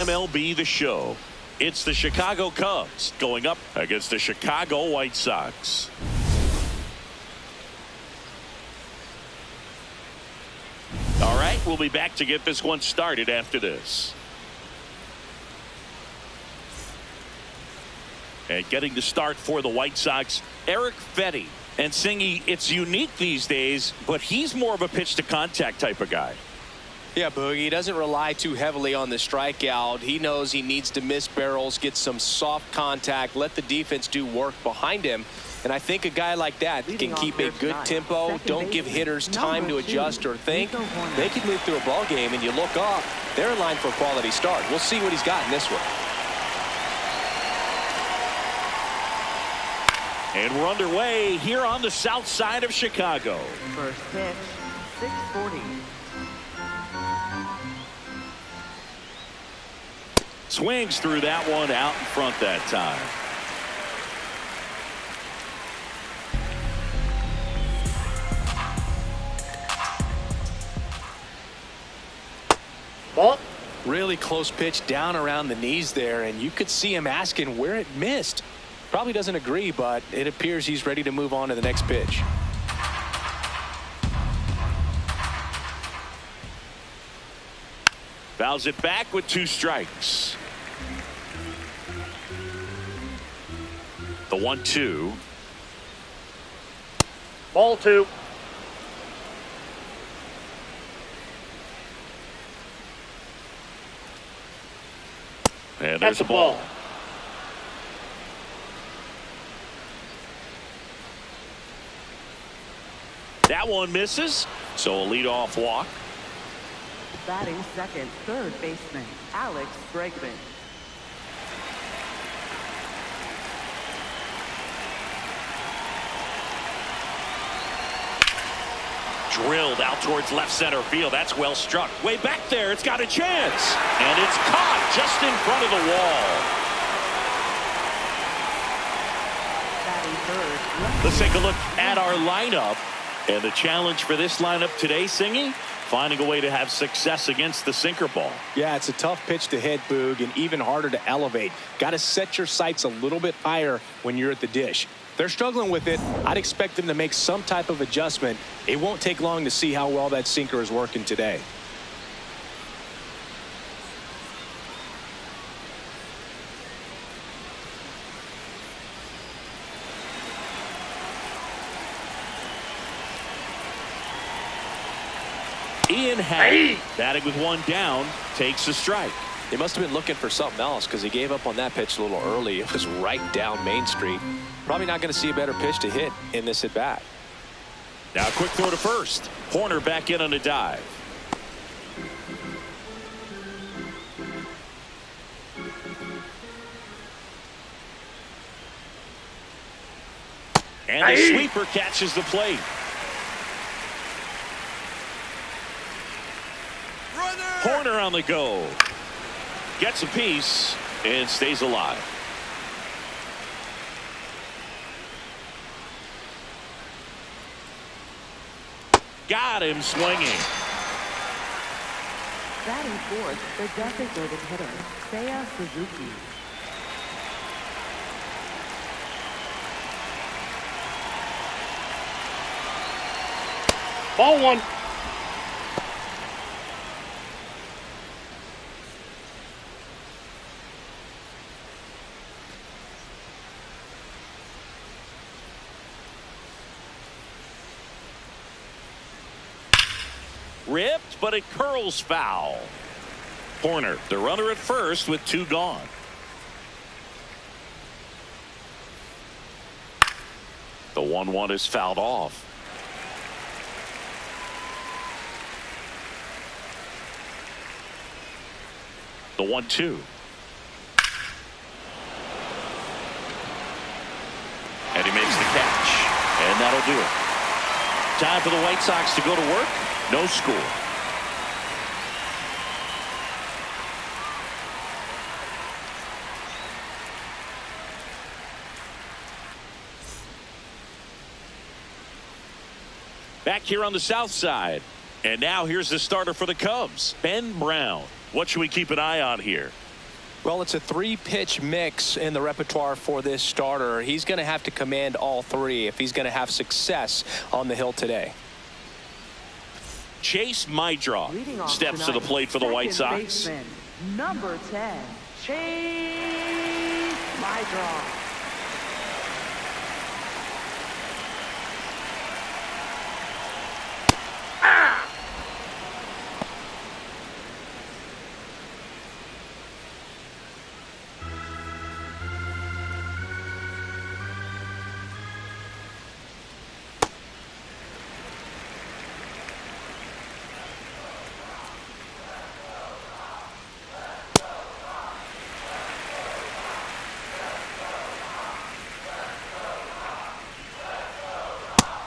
MLB The Show. It's the Chicago Cubs going up against the Chicago White Sox. All right, we'll be back to get this one started after this. And getting the start for the White Sox, Erick Fedde. And Singy, it's unique these days, but he's more of a pitch-to-contact type of guy. Yeah, Boogie, he doesn't rely too heavily on the strikeout. He knows he needs to miss barrels, get some soft contact, let the defense do work behind him. And I think a guy like that can keep a good tempo, don't give hitters time to adjust or think. They can move through a ball game, and you look up, they're in line for a quality start. We'll see what he's got in this one. And we're underway here on the south side of Chicago. First pitch, 640. Swings through that one out in front that time. Ball. Really close pitch down around the knees there, and you could see him asking where it missed. Probably doesn't agree, but it appears he's ready to move on to the next pitch. Fouls it back with 2 strikes. The 1-2. Ball 2. And there's a ball. That one misses, so a leadoff walk. Batting second, third baseman, Alex Bregman. Drilled out towards left center field. That's well struck. Way back there. It's got a chance. And it's caught just in front of the wall. Batting third. Let's take a look at our lineup. And the challenge for this lineup today, Singy, finding a way to have success against the sinker ball. Yeah, it's a tough pitch to hit, Boog, and even harder to elevate. Got to set your sights a little bit higher when you're at the dish. They're struggling with it. I'd expect them to make some type of adjustment. It won't take long to see how well that sinker is working today. Ian Happ, batting with 1 down, takes a strike. They must have been looking for something else because he gave up on that pitch a little early. It was right down Main Street. Probably not going to see a better pitch to hit in this at bat. Now a quick throw to first. Horner back in on a dive. And the sweeper catches the plate. Horner on the go. Gets a piece and stays alive. Got him swinging. Batting fourth, the designated hitter, Seiya Suzuki. Ball 1. Ripped, but it curls foul. Horner, the runner at first with 2 gone. The 1-1 is fouled off. The 1-2. And he makes the catch. And that'll do it. Time for the White Sox to go to work. No score. Back here on the south side. And now here's the starter for the Cubs, Ben Brown. What should we keep an eye on here? Well, it's a 3-pitch mix in the repertoire for this starter. He's going to have to command all 3 if he's going to have success on the hill today. Chase Meidroth steps to the plate for the White Sox. Baseman, number 10, Chase Meidroth.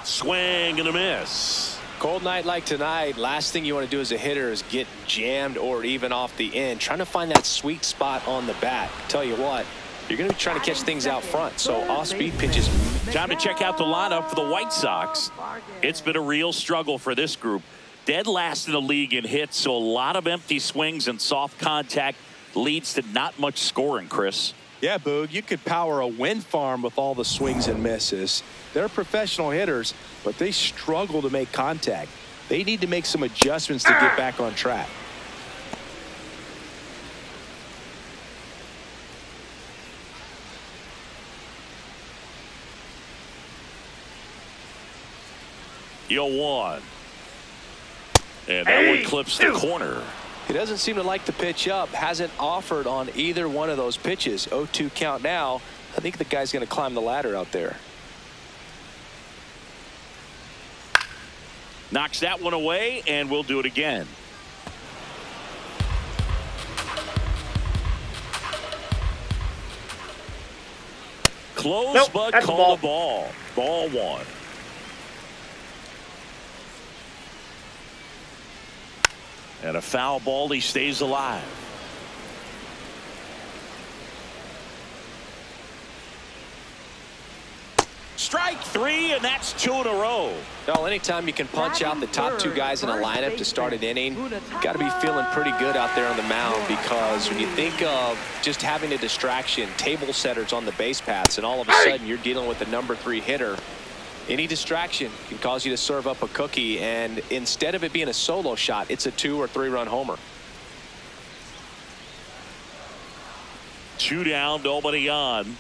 Swing and a miss. Cold night like tonight, last thing you want to do as a hitter is get jammed or even off the end. Trying to find that sweet spot on the bat. Tell you what, you're going to be trying to catch things out front. So off-speed pitches. Time to check out the lineup for the White Sox. It's been a real struggle for this group. Dead last in the league in hits, so a lot of empty swings and soft contact leads to not much scoring, Chris. Yeah, Boog, you could power a wind farm with all the swings and misses. They're professional hitters, but they struggle to make contact. They need to make some adjustments to get back on track. Yo, 1. And that one clips the corner. He doesn't seem to like the pitch up. Hasn't offered on either one of those pitches. 0-2 count now. I think the guy's going to climb the ladder out there. Knocks that one away, and we'll do it again. Close, nope, but call the ball. Ball 1. And a foul ball. He stays alive. Strike 3, and that's 2 in a row. Well, anytime you can punch out the top 2 guys in a lineup to start an inning, got to be feeling pretty good out there on the mound, because when you think of just having a distraction, table setters on the base paths, and all of a sudden you're dealing with the number 3 hitter, any distraction can cause you to serve up a cookie, and instead of it being a solo shot, it's a 2 or 3 run homer. 2 down, nobody on.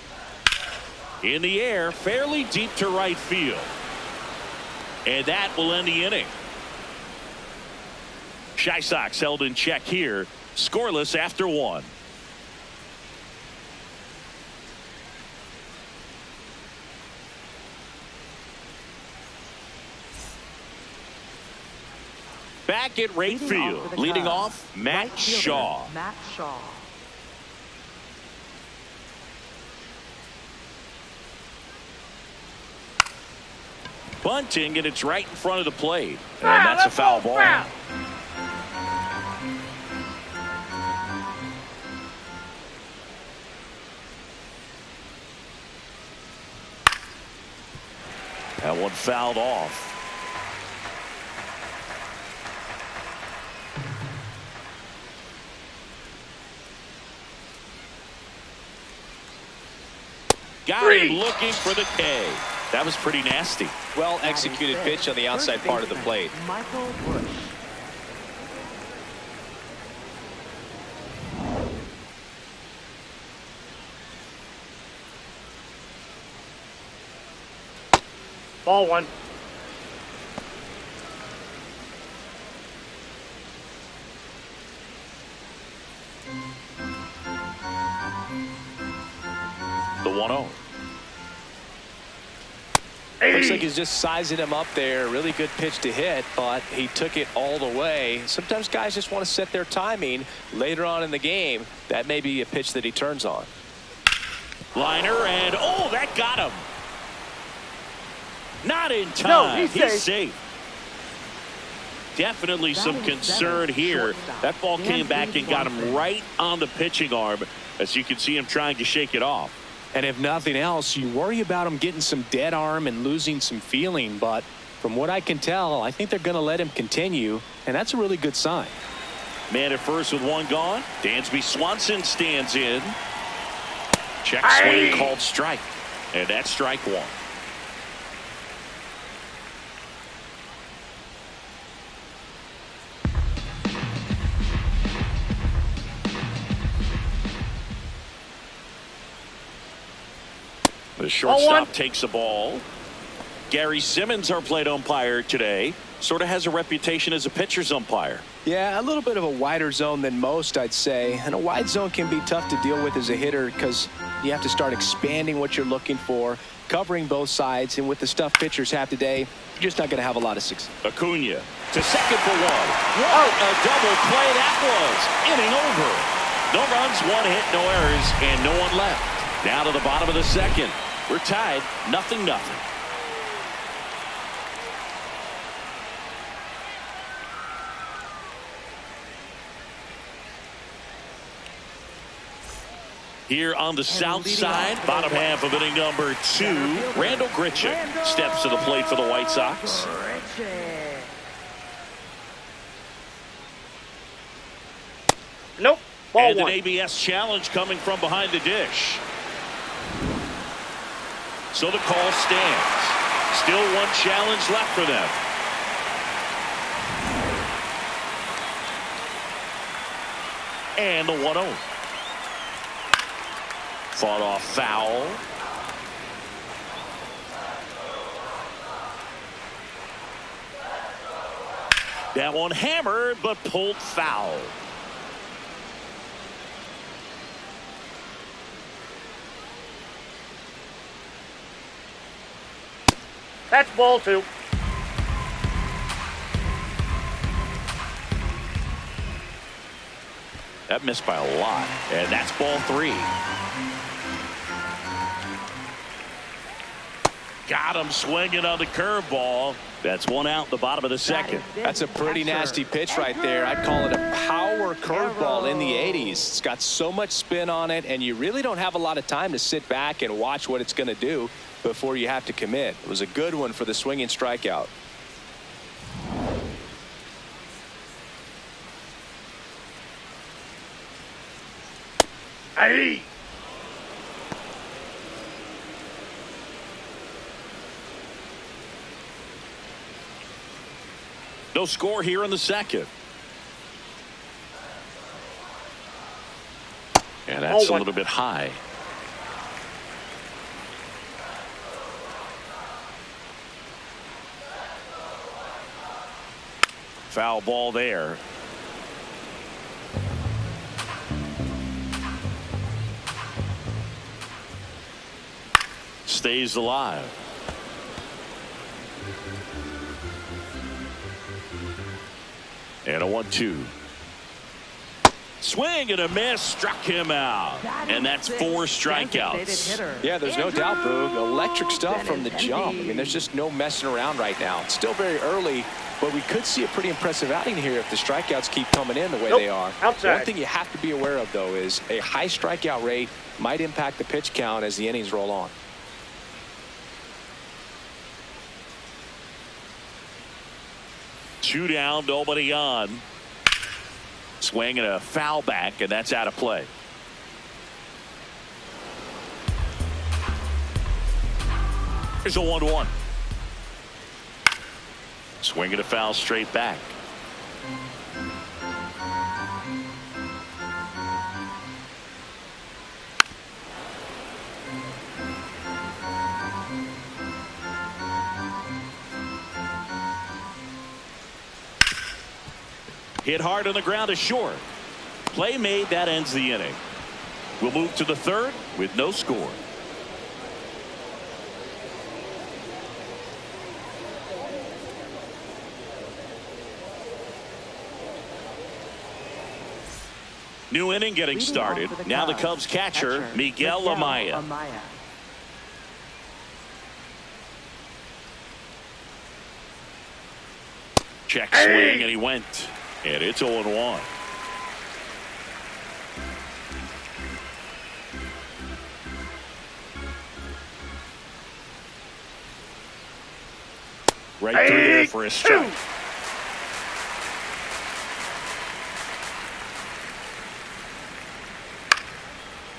In the air, fairly deep to right field. And that will end the inning. Chi Sox held in check here, scoreless after 1. Back at right field, leading off, Matt Shaw. Matt Shaw. Bunting, and it's right in front of the plate. And that's a foul ball. That one fouled off. Got him looking for the K. That was pretty nasty. Well executed pitch on the outside part of the plate. Michael Busch. Ball 1. The 1-0. Looks like he's just sizing him up there. Really good pitch to hit, but he took it all the way. Sometimes guys just want to set their timing later on in the game. That may be a pitch that he turns on. Liner, and oh, that got him. Not in time. No, he's safe. Definitely some concern here. That ball came back and got him right on the pitching arm, as you can see him trying to shake it off. And if nothing else, you worry about him getting some dead arm and losing some feeling. But from what I can tell, I think they're going to let him continue, and that's a really good sign. Man at first with one gone. Dansby Swanson stands in. Check swing called strike. And that's strike one. The shortstop takes the ball. Gary Simmons, our plate umpire today, sort of has a reputation as a pitcher's umpire. Yeah, a little bit of a wider zone than most, I'd say. And a wide zone can be tough to deal with as a hitter because you have to start expanding what you're looking for, covering both sides. And with the stuff pitchers have today, you're just not going to have a lot of success. Acuna to second for one. What a double play that was. Inning over. No runs, one hit, no errors, and no one left. Down to the bottom of the second. We're tied, 0-0. Here on the south side, bottom half of inning number 2, Randal Grichuk steps to the plate for the White Sox. Nope. Ball And one. an ABS challenge coming from behind the dish. So the call stands. Still one challenge left for them. And the 1-0. Fought off foul. That one hammered but pulled foul. That's ball two. That missed by a lot. And that's ball 3. Got him swinging on the curveball. That's one out in the bottom of the second. That's a pretty nasty pitch right there. I'd call it a power curveball in the 80s. It's got so much spin on it, and you really don't have a lot of time to sit back and watch what it's going to do before you have to commit. It was a good one for the swinging strikeout. Hey. No score here in the second. And that's a little bit high. Foul ball there. Stays alive. And a 1-2. Swing and a miss, struck him out. And that's 4 strikeouts. Yeah, there's no doubt, Boog. Electric stuff from the jump. I mean, there's just no messing around right now. It's still very early, but we could see a pretty impressive outing here if the strikeouts keep coming in the way they are. Outside. One thing you have to be aware of, though, is a high strikeout rate might impact the pitch count as the innings roll on. Two down, nobody on. Swing and a foul back, and that's out of play. Here's a 1-1. Swing and a foul straight back. Hit hard on the ground is short. Play made, that ends the inning. We'll move to the third with no score. New inning getting started. Now the Cubs catcher, Miguel Amaya. Check swing, and he went. And it's 0-1. Right through there for a strike.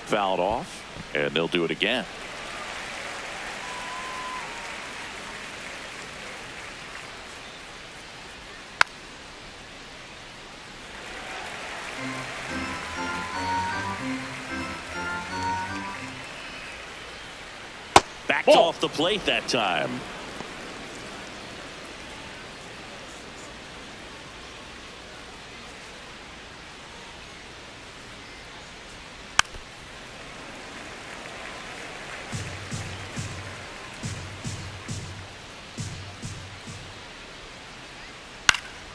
Fouled off, and they'll do it again. Backed off the plate that time.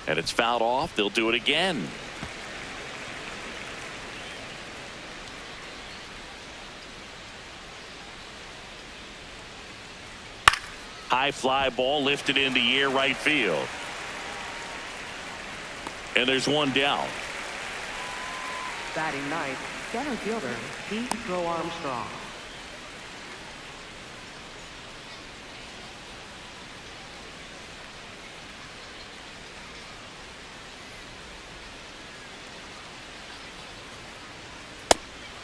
And it's fouled off. They'll do it again. High fly ball lifted in the air right field. And there's one down. Batting ninth, center fielder Pete Crow Armstrong.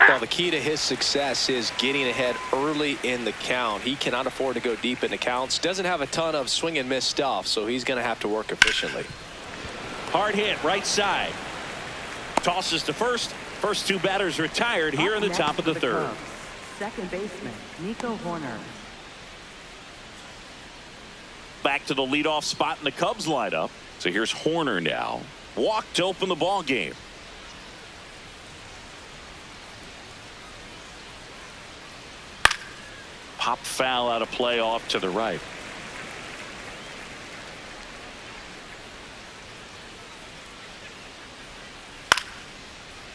Well, the key to his success is getting ahead early in the count. He cannot afford to go deep in the counts. Doesn't have a ton of swing and miss stuff, so he's going to have to work efficiently. Hard hit right side. Tosses to first. First two batters retired here in the top of the third. Cubs, second baseman Nico Horner. Back to the leadoff spot in the Cubs lineup. So here's Horner now. Walked to open the ball game. Pop foul out of play off to the right.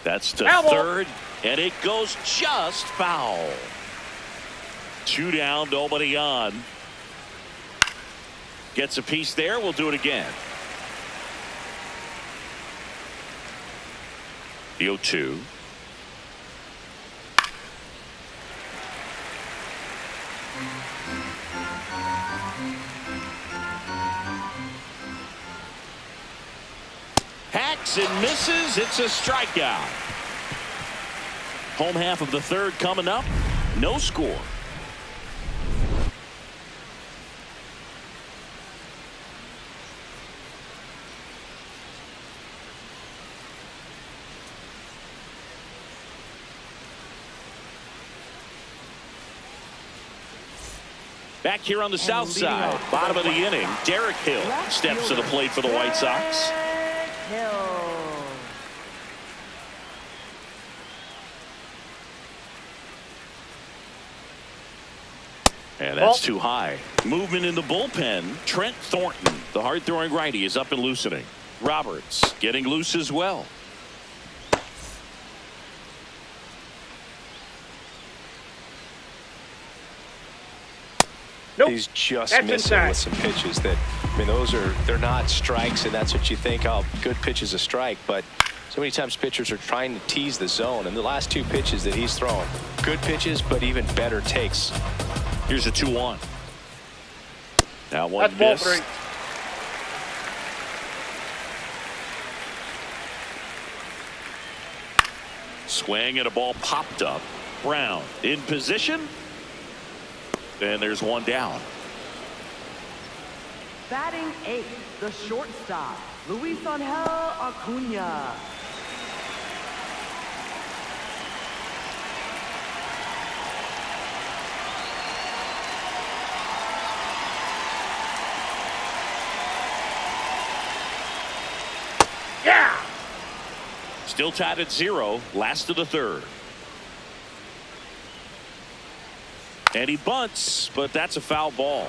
That's to third, and it goes just foul. Two down, nobody on. Gets a piece there. We'll do it again. The 0-2. Hacks and misses. It's a strikeout. Home half of the third coming up. No score. Back here on the south side, bottom of the inning, Derek Hill steps to the plate for the White Sox. And that's too high. Movement in the bullpen. Trent Thornton, the hard-throwing righty, is up and loosening. Roberts getting loose as well. He's just missing with some pitches that, I mean, they're not strikes, and that's what you think, oh, good pitch is a strike, but so many times pitchers are trying to tease the zone, and the last two pitches that he's thrown, good pitches, but even better takes. Here's a 2-1. Now one miss. Swing and a ball popped up. Brown in position. And there's one down. Batting eighth, the shortstop, Luis Angel Acuna. Yeah! Still tied at 0. Last of the third. And he bunts, but that's a foul ball.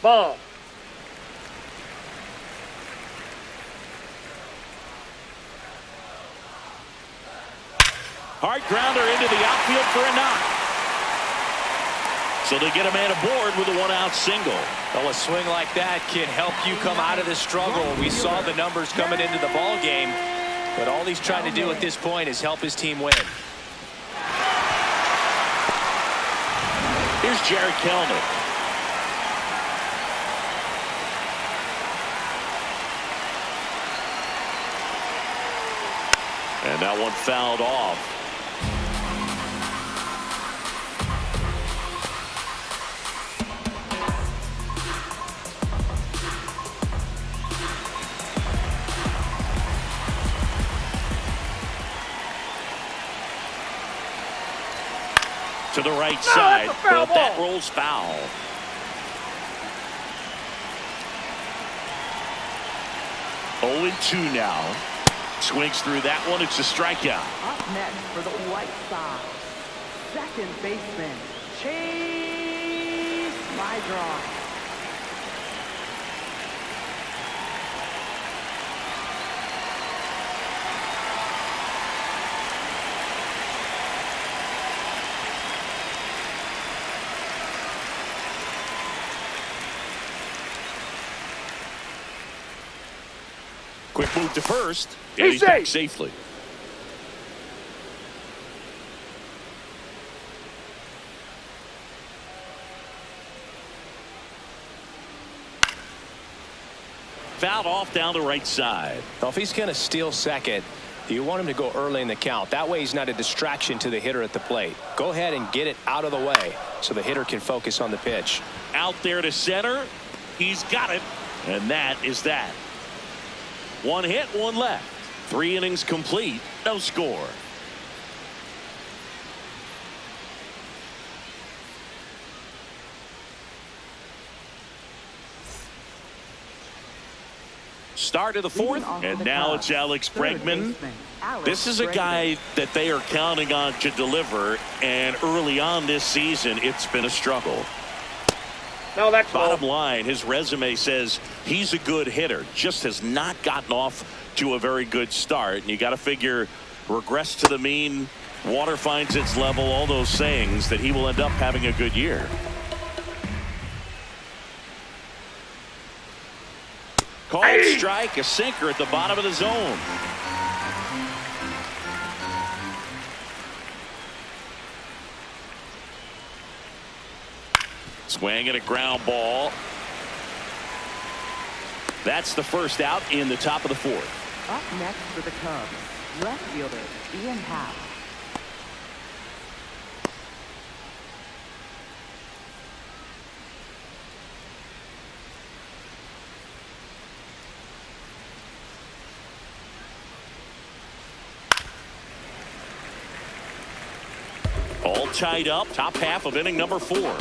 Ball. Hard grounder into the outfield for a knock. So they get a man aboard with a one-out single. Well, a swing like that can help you come out of the struggle. We saw the numbers coming into the ball game, but all he's trying to do at this point is help his team win. Here's Jared Kelenic. And that one fouled off. To the right side, but that rolls foul. Oh, 2 now. Swings through that one. It's a strikeout. Up next for the White Sox, second baseman, Chase Meidroth. Quick move to first, and he's back safely. Fouled off down the right side. Well, if he's going to steal second, you want him to go early in the count. That way he's not a distraction to the hitter at the plate. Go ahead and get it out of the way so the hitter can focus on the pitch. Out there to center. He's got it. And that is that. 1 hit, 1 left. 3 innings complete. No score. Start of the 4th, and now it's Alex Bregman. This is a guy that they are counting on to deliver, and early on this season, it's been a struggle. No, that's bottom line. His resume says he's a good hitter, just has not gotten off to a very good start. And you got to figure, regress to the mean, water finds its level, all those sayings, that he will end up having a good year. Called strike, a sinker at the bottom of the zone. Swing and a ground ball. That's the first out in the top of the 4th. Up next for the Cubs, left fielder Ian Happ. All tied up, top half of inning number 4.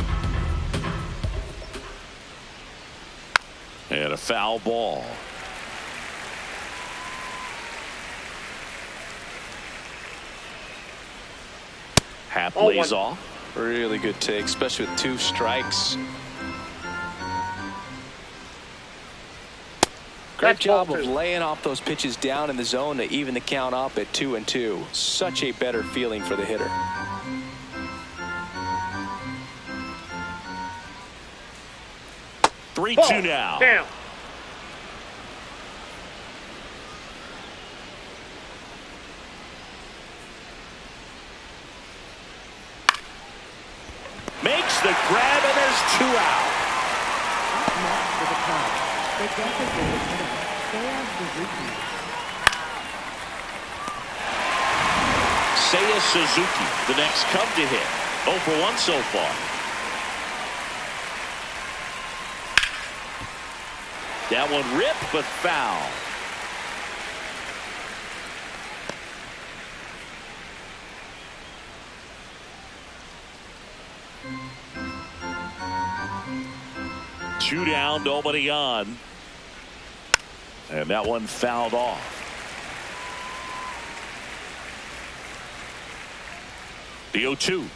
And a foul ball. Happ lays off. Really good take, especially with 2 strikes. Great job of laying off those pitches down in the zone to even the count up at 2-2. Such a better feeling for the hitter. Three, 2 now. Down. Makes the grab, and there's 2 out. Up next for the Cubs, the designated hitter, Seiya Suzuki. Seiya Suzuki, the next Cub to hit. 0 for 1 so far. That one ripped, but foul. Two down, nobody on. And that one fouled off. The 0-2.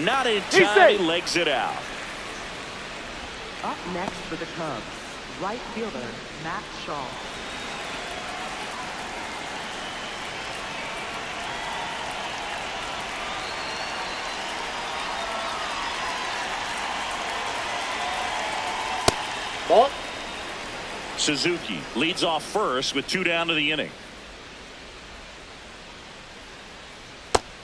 Not in time, he legs it out. Up next for the Cubs, right fielder Matt Shaw. Ball. Suzuki leads off first with 2 down to the inning.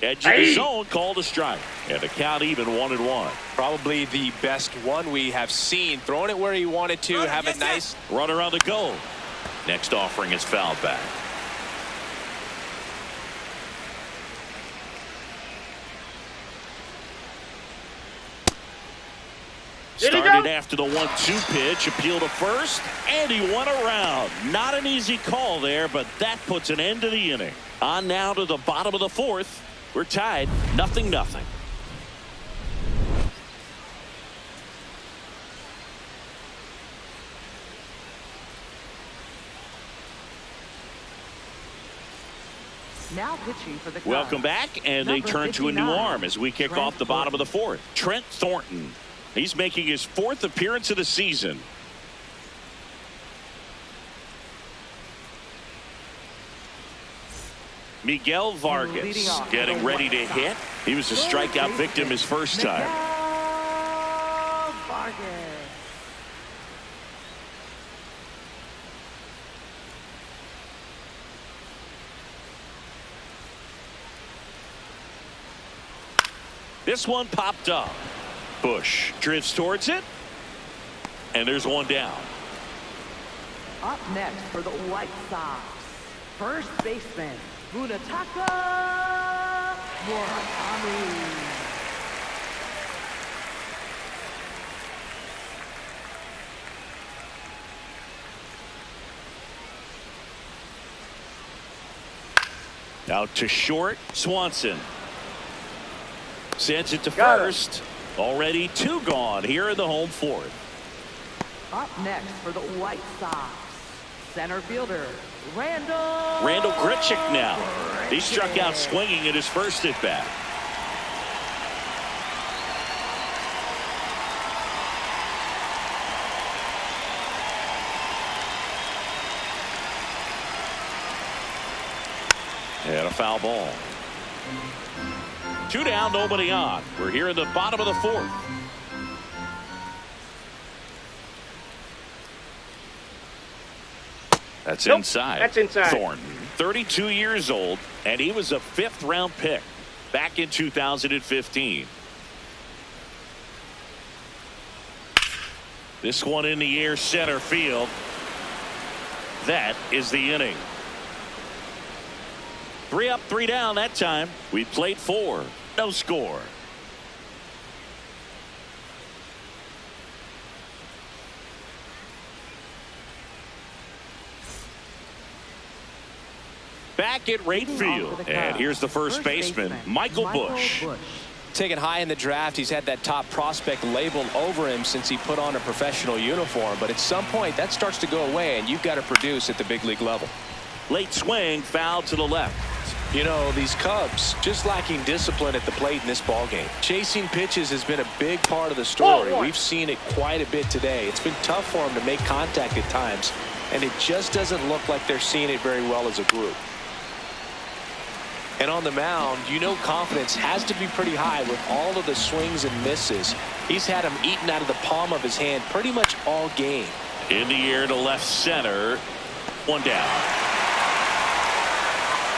Edge of the zone, called a strike. And the count even 1-1. Probably the best one we have seen. Throwing it where he wanted to. Have a nice runner on the go. Next offering is fouled back. Started after the 1-2 pitch, appeal to first, and he went around. Not an easy call there, but that puts an end to the inning. On now to the bottom of the fourth. We're tied, 0-0. Now pitching for the Cubs. Welcome back, and they turn to a new arm as we kick off the bottom of the fourth. Trent Thornton. He's making his 4th appearance of the season. Miguel Vargas getting ready to hit. He was a strikeout victim his first time. This one popped up. Bush drifts towards it, and there's one down. Up next for the White Sox, first baseman Munetaka Murakami. Out to short, Swanson sends it to first. Already 2 gone here in the home fourth. Up next for the White Sox, center fielder Randall. Randall Grichuk now. He struck out swinging at his first at bat. And a foul ball. 2 down, nobody on. We're here in the bottom of the fourth. That's inside. That's inside. Thornton, 32 years old, and he was a 5th-round pick back in 2015. This one in the air, center field. That is the inning. 3 up, 3 down that time. We played 4. No score. Back at right field. And here's the first baseman, Michael Bush. Taken high in the draft, he's had that top prospect label over him since he put on a professional uniform. But at some point, that starts to go away, and you've got to produce at the big league level. Late swing, foul to the left. You know, these Cubs just lacking discipline at the plate in this ballgame. Chasing pitches has been a big part of the story. We've seen it quite a bit today. It's been tough for them to make contact at times, and it just doesn't look like they're seeing it very well as a group. And on the mound, you know confidence has to be pretty high with all of the swings and misses. He's had them eaten out of the palm of his hand pretty much all game. In the air to left center. 1 down.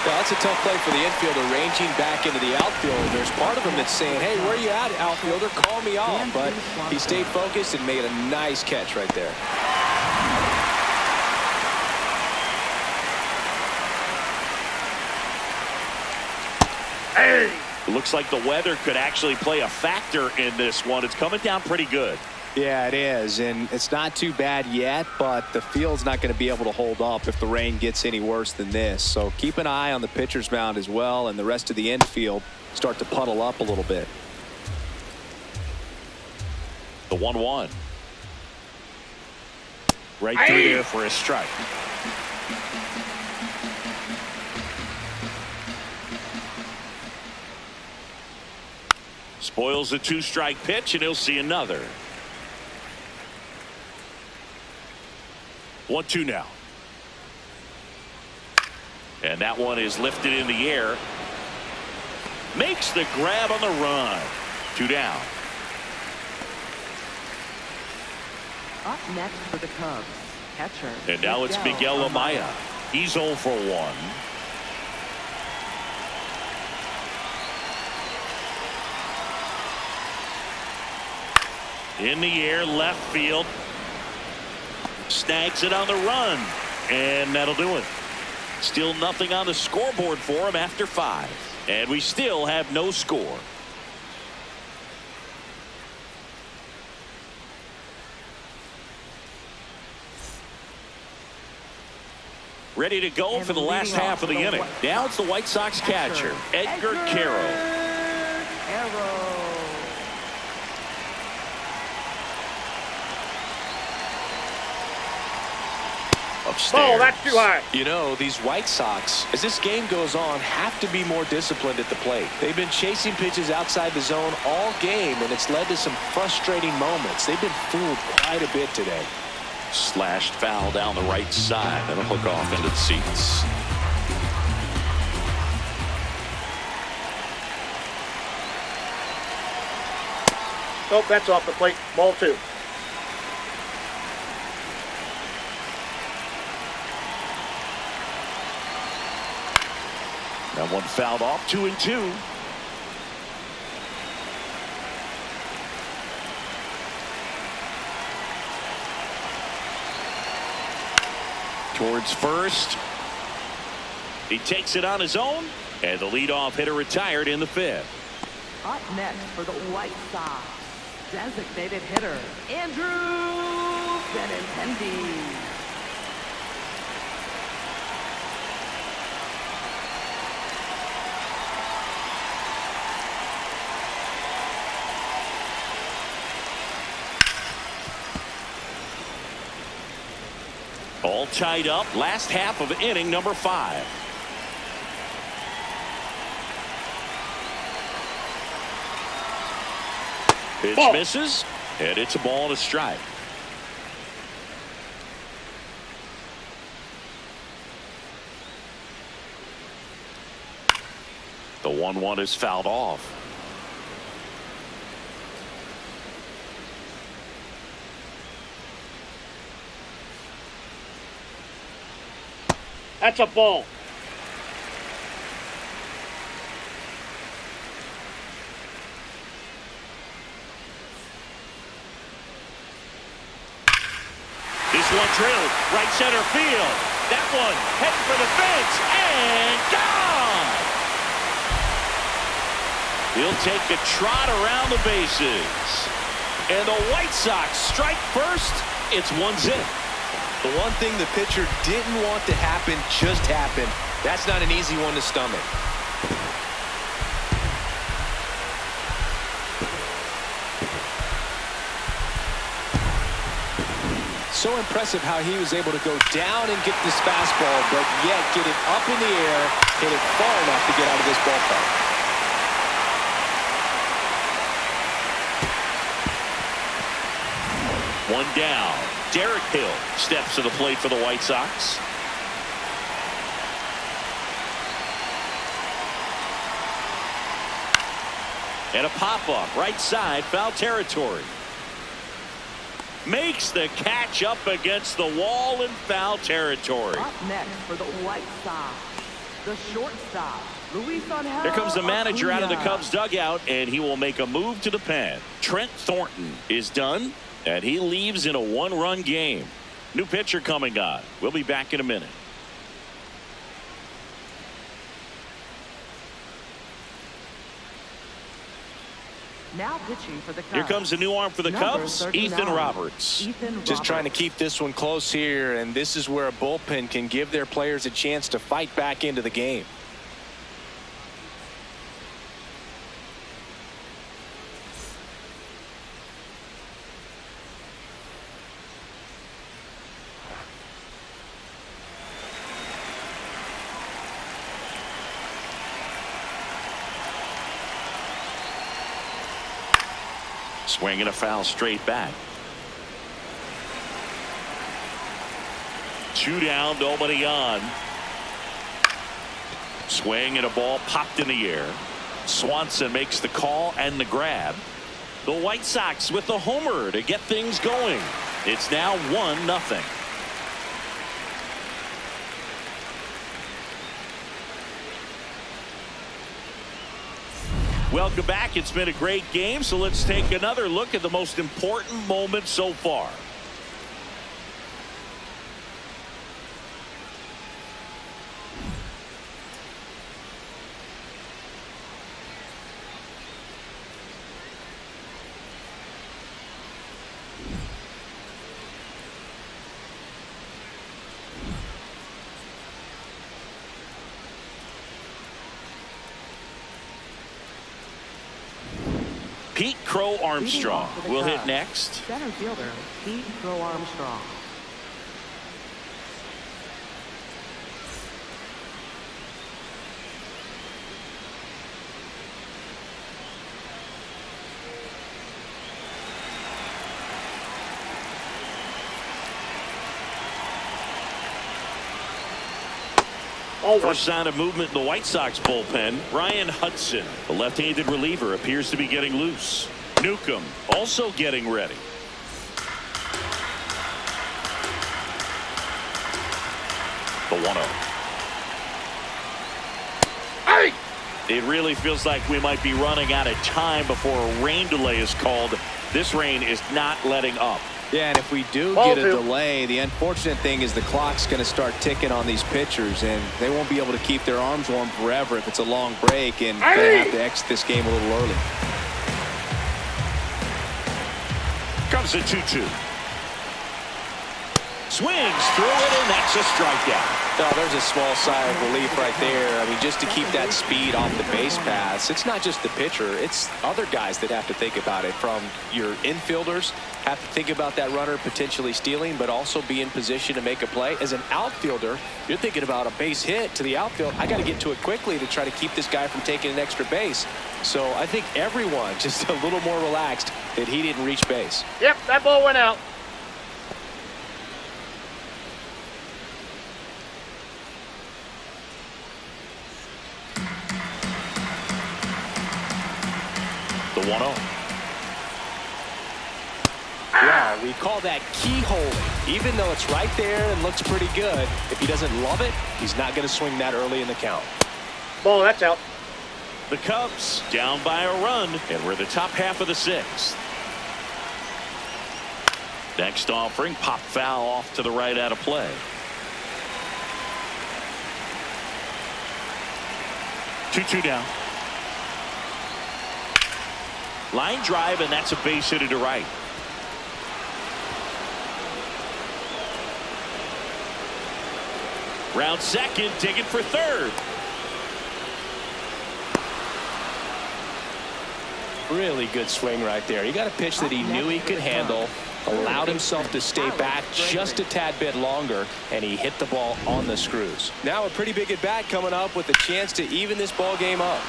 Well, that's a tough play for the infielder, ranging back into the outfield. There's part of him that's saying, hey, where you at, outfielder? Call me off. But he stayed focused and made a nice catch right there. Hey. It looks like the weather could actually play a factor in this one. It's coming down pretty good. Yeah, it is, and it's not too bad yet, but the field's not going to be able to hold up if the rain gets any worse than this. So keep an eye on the pitcher's mound as well, and the rest of the infield start to puddle up a little bit. The 1-1. Right through there for a strike. Spoils the 2-strike pitch, and he'll see another. 1-2 now. And that one is lifted in the air. Makes the grab on the run. 2 down. Up next for the Cubs, catcher. And now it's Miguel Amaya. He's 0 for 1. In the air, left field. Snags it on the run. And that'll do it. Still nothing on the scoreboard for him after 5. And we still have no score. Ready to go for the last half of the inning. Now it's the White Sox catcher, Edgar Quero. Ball, that's too high. You know, these White Sox, as this game goes on, have to be more disciplined at the plate. They've been chasing pitches outside the zone all game, and it's led to some frustrating moments. They've been fooled quite a bit today. Slashed foul down the right side. That'll hook off into the seats. Nope, that's off the plate. Ball 2. That one fouled off. 2-2. Towards first. He takes it on his own, and the leadoff hitter retired in the 5th. Up next for the White Sox, designated hitter Andrew Benintendi. All tied up. Last half of inning number 5. Pitch ball. Misses, and it's a ball and a strike. The 1-1 is fouled off. That's a ball. This one drilled right center field. That one heading for the fence and gone. He'll take a trot around the bases. And the White Sox strike first. It's 1-0. The one thing the pitcher didn't want to happen just happened. That's not an easy one to stomach. So impressive how he was able to go down and get this fastball, but yet get it up in the air, hit it far enough to get out of this ballpark. One down. Derek Hill steps to the plate for the White Sox. And a pop-up right side, foul territory. Makes the catch up against the wall in foul territory. Up next for the White Sox, the shortstop, Luis Angel. Here comes the manager out of the Acuna. Cubs dugout, and he will make a move to the pen. Trent Thornton is done, and he leaves in a 1-run game. New pitcher coming on. We'll be back in a minute. Now pitching for the Cubs. Here comes the new arm for the Number Cubs, 39, Ethan Roberts. Just trying to keep this one close here, and this is where a bullpen can give their players a chance to fight back into the game. Swinging a foul straight back. 2 down, nobody on. Swing and a ball popped in the air. Swanson makes the call and the grab. The White Sox with the homer to get things going. It's now 1-0. Welcome back. It's been a great game, so let's take another look at the most important moment so far. Pete Crow Armstrong will hit next. Center fielder, Pete Crow Armstrong. First sign of movement in the White Sox bullpen. Ryan Hudson, the left-handed reliever, appears to be getting loose. Newcomb also getting ready. The 1-0. Hey! It really feels like we might be running out of time before a rain delay is called. This rain is not letting up. Yeah, and if we do get a delay, the unfortunate thing is the clock's going to start ticking on these pitchers, and they won't be able to keep their arms warm forever if it's a long break, and going to have to exit this game a little early. Comes a 2-2. Swings through it, and that's a strikeout. Oh, there's a small sigh of relief right there. I mean, just to keep that speed off the base paths. It's not just the pitcher. It's other guys that have to think about it. From your infielders, have to think about that runner potentially stealing, but also be in position to make a play. As an outfielder, you're thinking about a base hit to the outfield. I got to get to it quickly to try to keep this guy from taking an extra base. So I think everyone just a little more relaxed that he didn't reach base. Yep, that ball went out. The 1-0. Yeah, we call that keyholing. Even though it's right there and looks pretty good, if he doesn't love it, he's not going to swing that early in the count. Ball, that's out. The Cubs down by a run, and we're the top half of the 6th. Next offering, pop foul off to the right out of play. 2-2 down. Line drive, and that's a base hit to right. Round second, digging for third. Really good swing right there. He got a pitch that he knew he could handle, allowed himself to stay back just a tad bit longer, and he hit the ball on the screws. Now a pretty big at bat coming up with a chance to even this ball game up.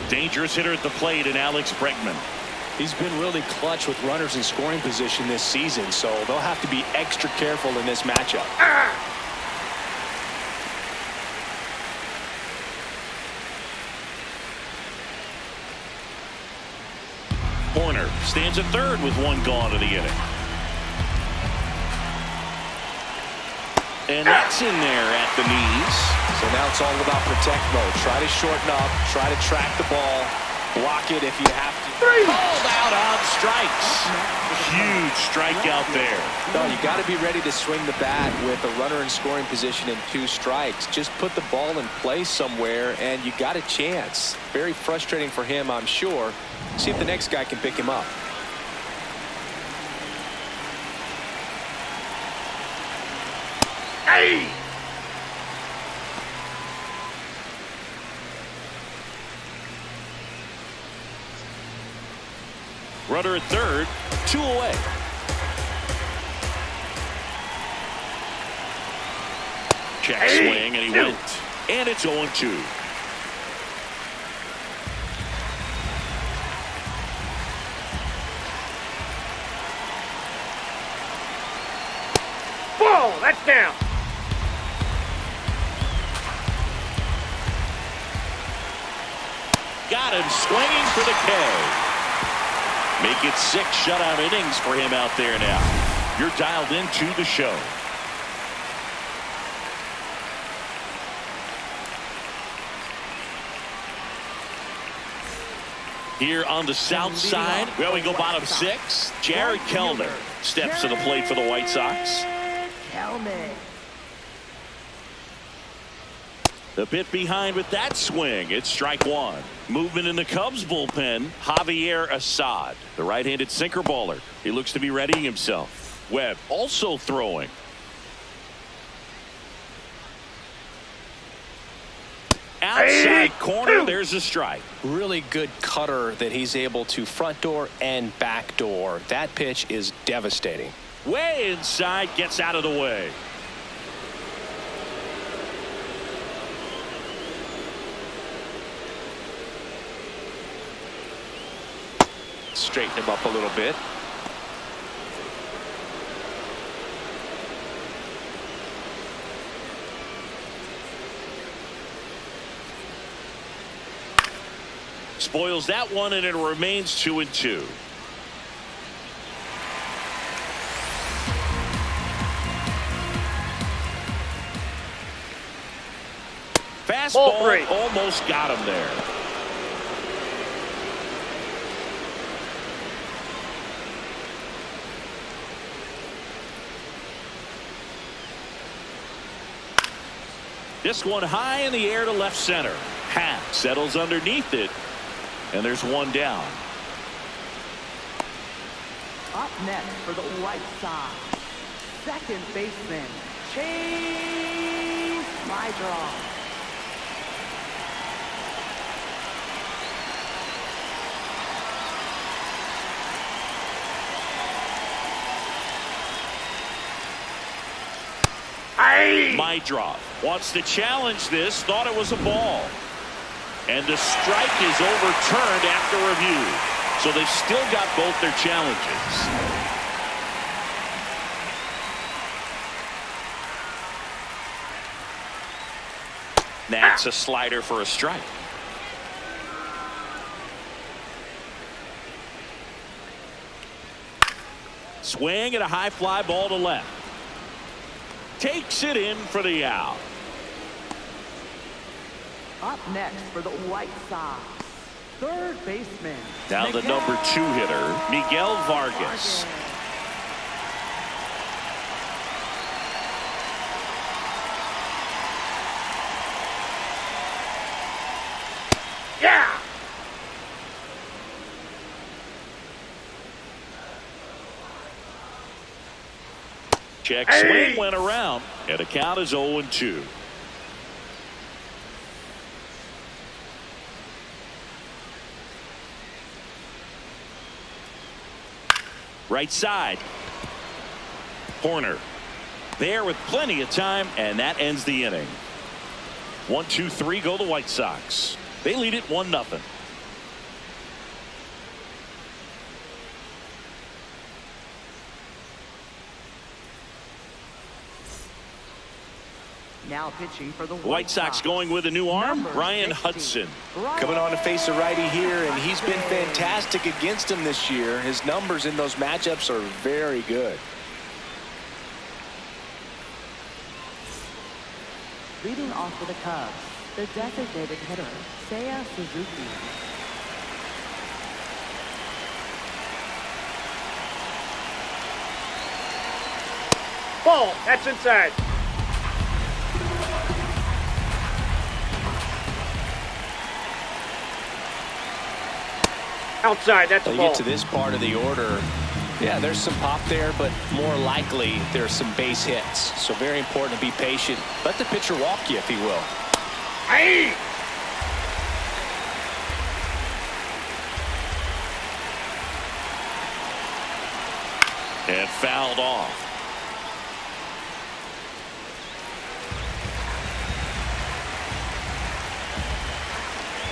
Dangerous hitter at the plate in Alex Bregman. He's been really clutch with runners in scoring position this season, so they'll have to be extra careful in this matchup. Horner stands at third with one gone to the inning. And that's in there at the knees. So now it's all about protect mode. Try to shorten up, try to track the ball, block it if you have to. Called out on strikes. Huge strikeout there. No, you got to be ready to swing the bat with a runner in scoring position and 2 strikes. Just put the ball in place somewhere and you got a chance. Very frustrating for him, I'm sure. See if the next guy can pick him up. Hey! Runner at third, 2 away. Check swing, and he went. And it's 0-2. Ball, that's down. Got him swinging for the K. Make it 6 shutout innings for him out there now. You're dialed into the show. Here on the south side, well, we go bottom 6. Jared Kellner steps to the plate for the White Sox. The bit behind with that swing. It's strike 1. Movement in the Cubs bullpen. Javier Assad, the right-handed sinker baller. He looks to be readying himself. Webb also throwing. Outside corner, there's a strike. Really good cutter that he's able to front door and back door. That pitch is devastating. Way inside, gets out of the way. Straighten him up a little bit. Spoils that one, and it remains 2-2. Fastball almost got him there. This one high in the air to left center. Happ settles underneath it, and there's one down. Up next for the White Sox, second baseman, Chase Meidroth. Meidroth wants to challenge this, thought it was a ball. And the strike is overturned after review. So they've still got both their challenges. That's a slider for a strike. Swing and a high fly ball to left. Takes it in for the out. Up next for the White Sox, third baseman. Now the number 2 hitter, Miguel Vargas. Yeah! Check swing went around, and the count is 0-2. Right side. Corner. There with plenty of time, and that ends the inning. 1-2-3 go the White Sox. They lead it 1-0. Now pitching for the White Sox going with a new arm, Ryan 60. Hudson. Coming on to face a righty here, and he's been fantastic against him this year. His numbers in those matchups are very good. Leading off for the Cubs, the designated hitter, Seiya Suzuki. Ball, that's inside. Outside, that's a They ball. get to this part of the order. Yeah, there's some pop there, but more likely there's some base hits. So very important to be patient. Let the pitcher walk you, if he will. Hey! And fouled off.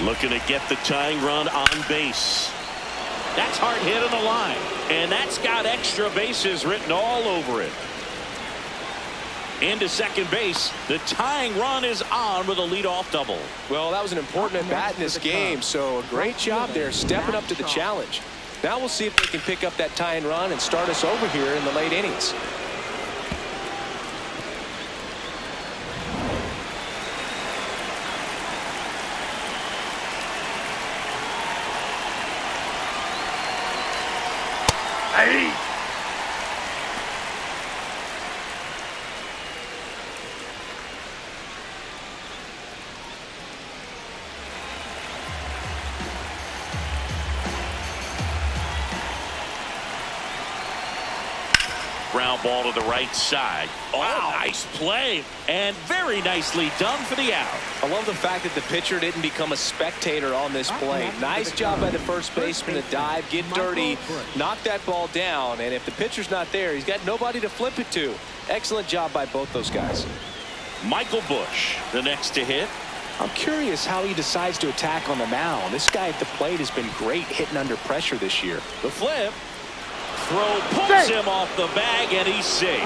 Looking to get the tying run on base. That's hard hit on the line, and that's got extra bases written all over it. Into second base, the tying run is on with a leadoff double. Well, that was an important at bat in this game, so a great job there stepping up to the challenge. Now we'll see if they can pick up that tying run and start us over here in the late innings. Hey! Ground ball to the right side. Oh, wow. Nice play. And very nicely done for the out. I love the fact that the pitcher didn't become a spectator on this play. Nice job by the first baseman to dive, get dirty, knock that ball down. And if the pitcher's not there, he's got nobody to flip it to. Excellent job by both those guys. Michael Busch, the next to hit. I'm curious how he decides to attack on the mound. This guy at the plate has been great hitting under pressure this year. The flip. Throw pulls him off the bag, and he's safe.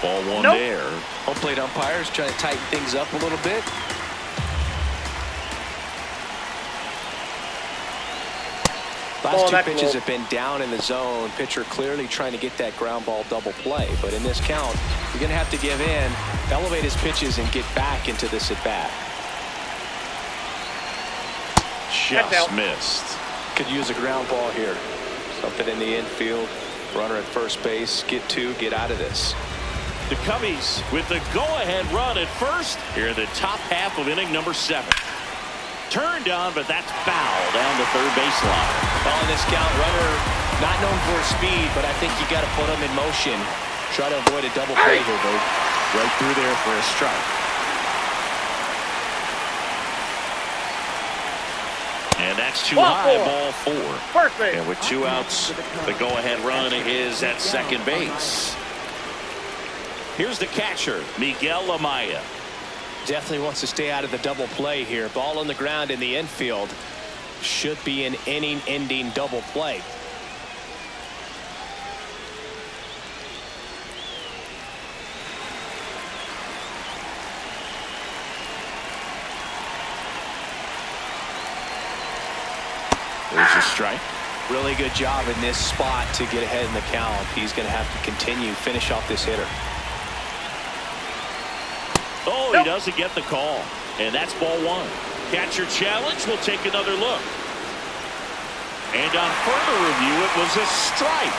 Ball one there. Home plate umpires trying to tighten things up a little bit. Last two pitches have been down in the zone. Pitcher clearly trying to get that ground ball double play. But in this count, you're going to have to give in, elevate his pitches, and get back into this at bat. Just missed. Could use a ground ball here. Something in the infield. Runner at first base. Get two. Get out of this. The Cubbies with the go-ahead run at first here in the top half of inning number 7. Turned on, but that's foul down the third baseline. On this count, runner not known for his speed, but I think you got to put him in motion. Try to avoid a double play here, Boog. Right through there for a strike. And that's too high, ball 4. Perfect. And with 2 outs, the go-ahead run is at second base. Here's the catcher, Miguel Amaya. Definitely wants to stay out of the double play here. Ball on the ground in the infield. Should be an inning-ending double play. There's a strike. Really good job in this spot to get ahead in the count. He's going to have to continue, finish off this hitter. Oh, he doesn't get the call. And that's ball 1. Catcher challenge. We'll take another look. And on further review, it was a strike.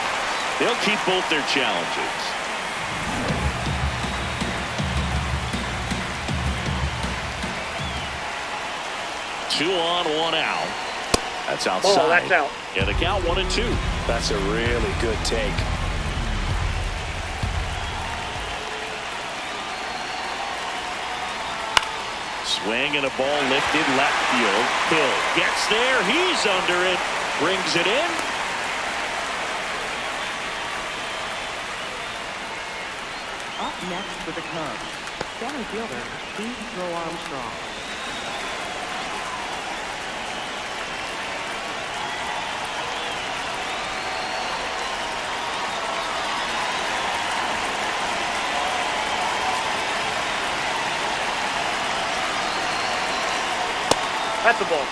They'll keep both their challenges. Two on, 1 out. That's outside. Oh, that's out. Yeah, the count 1-2. That's a really good take. Swing and a ball lifted left field. Hill gets there. He's under it. Brings it in. Up next for the Cubs, center fielder Steve Armstrong. That's the ball.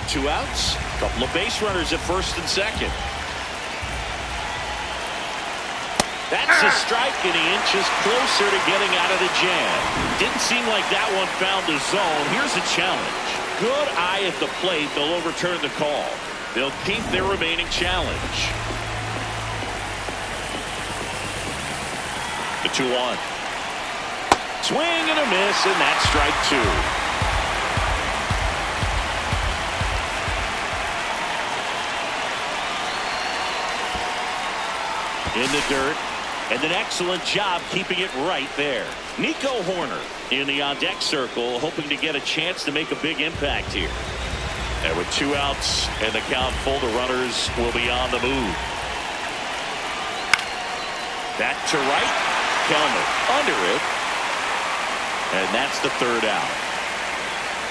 Two outs. Couple of base runners at first and second. That's a strike, and he inches closer to getting out of the jam. Didn't seem like that one found the zone. Here's a challenge. Good eye at the plate. They'll overturn the call. They'll keep their remaining challenge. The 2-1. Swing and a miss, and that's strike 2. In the dirt, and an excellent job keeping it right there. Nico Hoerner in the on-deck circle, hoping to get a chance to make a big impact here. And with 2 outs and the count full, the runners will be on the move. Back to right. Kelmer under it. And that's the 3rd out.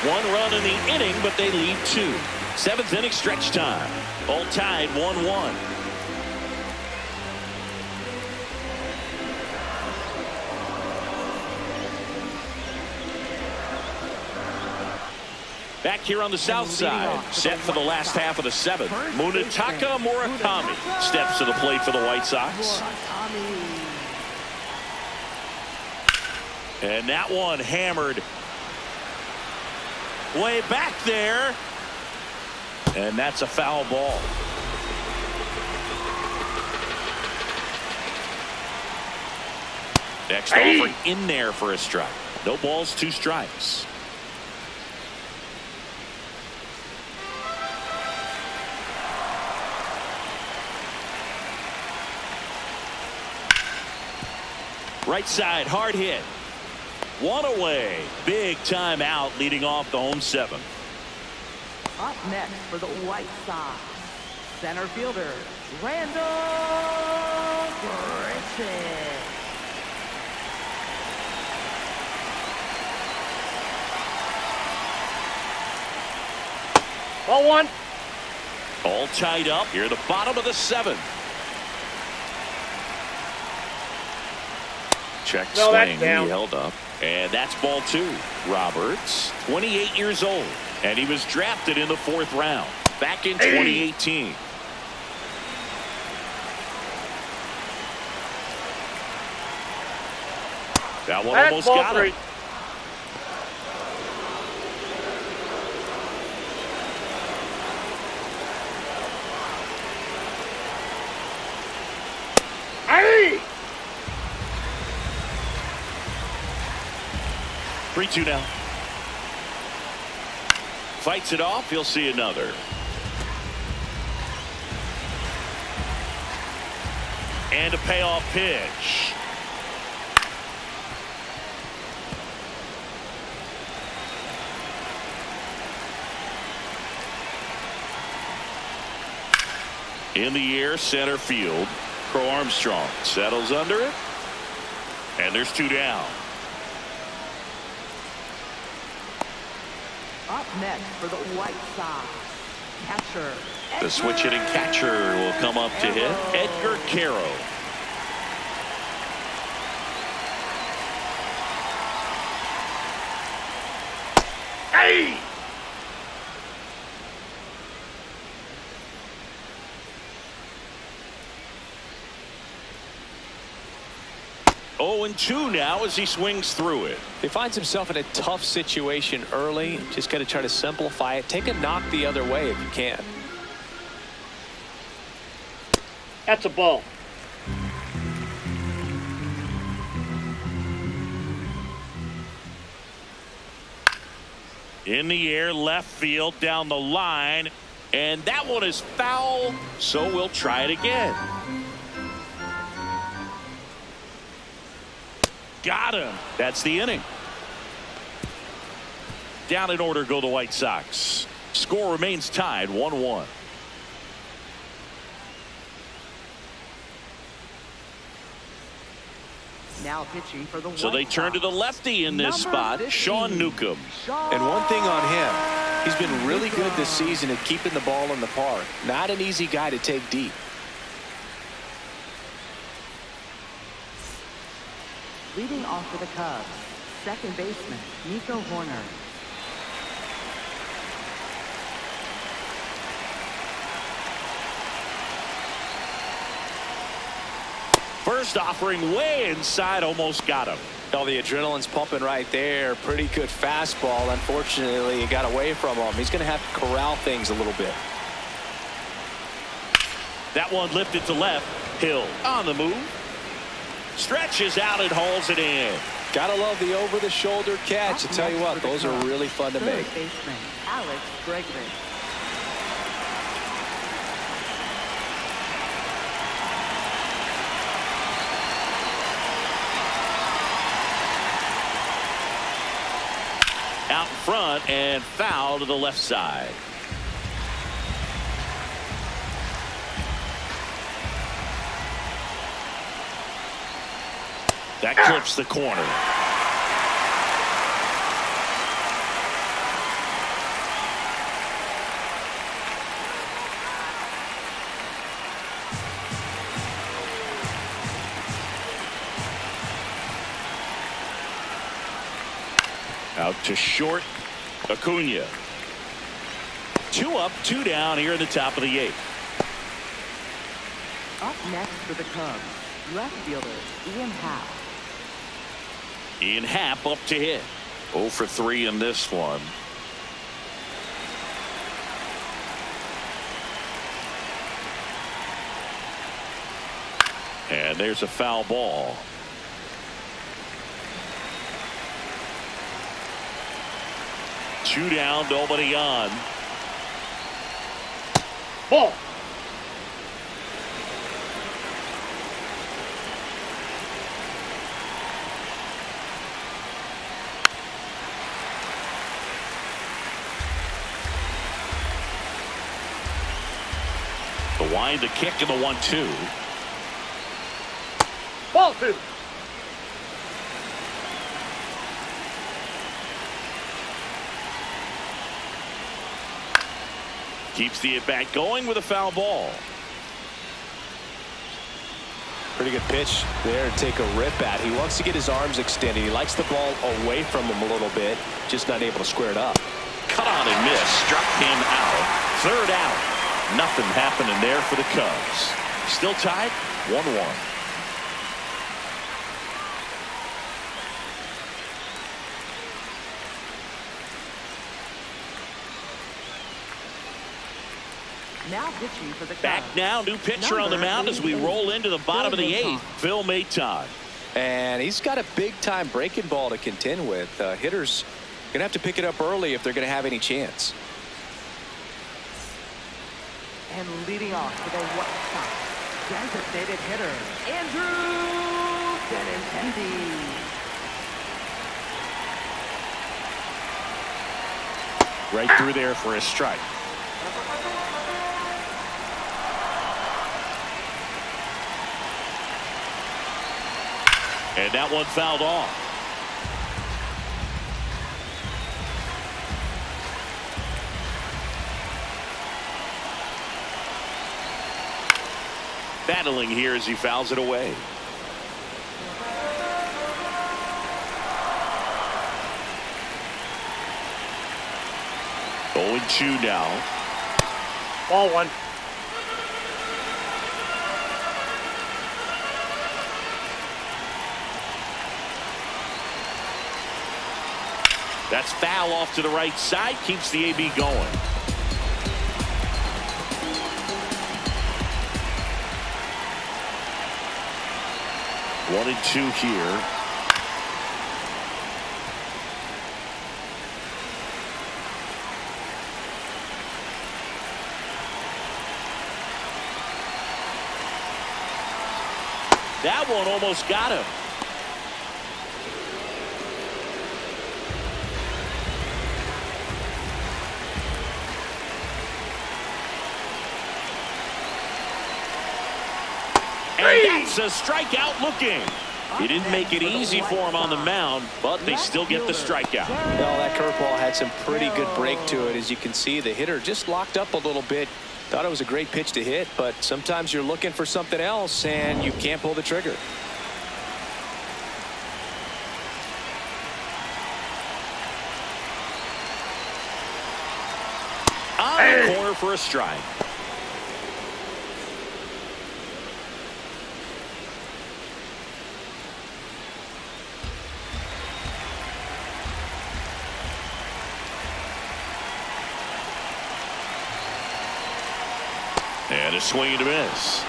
1 run in the inning, but they lead 2. 7th inning stretch time. All tied 1-1. Back here on the south side, set for the last half of the 7th. Munetaka Murakami steps to the plate for the White Sox. And that one hammered way back there. And that's a foul ball. Next over in there for a strike. No balls, 2 strikes. Right side, hard hit. 1 away. Big time out leading off the home 7th. Up next for the White Sox, center fielder, Randall Grichuk. Ball 1. All tied up here at the bottom of the 7th. Check swing. He held up. And that's ball 2. Roberts, 28 years old. And he was drafted in the 4th round back in 2018. That one almost got him. Hey! 3-2 now. Fights it off. He'll see another. And a payoff pitch. In the air, center field. Crow Armstrong settles under it. And there's 2 down. Up next for the White Sox, catcher. The switch hitting catcher will come up to hit. Edgar Quero. Hey! 0-2 now as he swings through it. He finds himself in a tough situation early. Just got to try to simplify it. Take a knock the other way if you can. That's a ball. In the air, left field, down the line. And that one is foul, so we'll try it again. Got him. That's the inning. Down in order go the White Sox. Score remains tied 1-1. Now pitching for the White So they turn to the lefty in this spot, 15, Sean Newcomb. And one thing on him, he's been really good this season at keeping the ball in the park. Not an easy guy to take deep. Leading off for the Cubs, second baseman, Nico Horner. First offering way inside, almost got him. Oh, the adrenaline's pumping right there. Pretty good fastball. Unfortunately, it got away from him. He's going to have to corral things a little bit. That one lifted to left. Hill on the move. Stretches out and hauls it in. Gotta love the over-the-shoulder catch. I tell you what, those are really fun to make. Third baseman, Alex Bregman. Out in front and foul to the left side. That clips the corner. Out to short. Acuna. 2 up, 2 down here in the top of the 8th. Up next for the Cubs, left fielder Ian Happ. Ian Happ up to hit. 0 for 3 in this one. And there's a foul ball. Two down, nobody on. Ball. The wind, the kick, and the 1-2. Ball 2. Keeps the at-bat going with a foul ball. Pretty good pitch there to take a rip at. He wants to get his arms extended. He likes the ball away from him a little bit, just not able to square it up. Cut on and miss. Struck him out. 3rd out. Nothing happening there for the Cubs. Still tied 1-1. Now pitching for the Cubs. Back now, new pitcher on the mound as we roll into the bottom of the 8th. Phil Maton. And he's got a big-time breaking ball to contend with. Hitters going to have to pick it up early if they're going to have any chance. And leading off for the White Sox, designated hitter Andrew Benintendi. Right through there for a strike. And that one fouled off. Battling here as he fouls it away. Oh, 0-2 now. Ball 1. That's foul off to the right side. Keeps the AB going. One and 2 here. That one almost got him. And that's a strikeout looking. He didn't make it easy for him on the mound, but they still get the strikeout. Well, that curveball had some pretty good break to it. As you can see, the hitter just locked up a little bit. Thought it was a great pitch to hit, but sometimes you're looking for something else and you can't pull the trigger. On the corner for a strike. And a swing and a miss.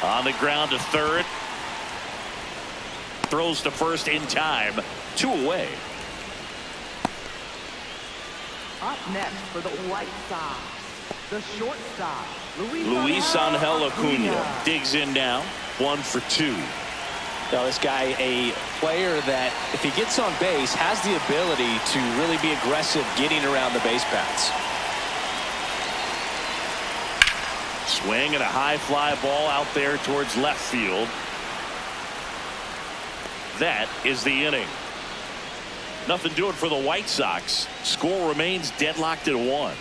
On the ground to third. Throws to first in time. 2 away. Up next for the White Sox, the shortstop, Luis Angel Acuna digs in now. 1 for 2. Now, this guy, a player that, if he gets on base, has the ability to really be aggressive getting around the base paths. Swing and a high fly ball out there towards left field. That is the inning. Nothing doing for the White Sox. Score remains deadlocked at 1.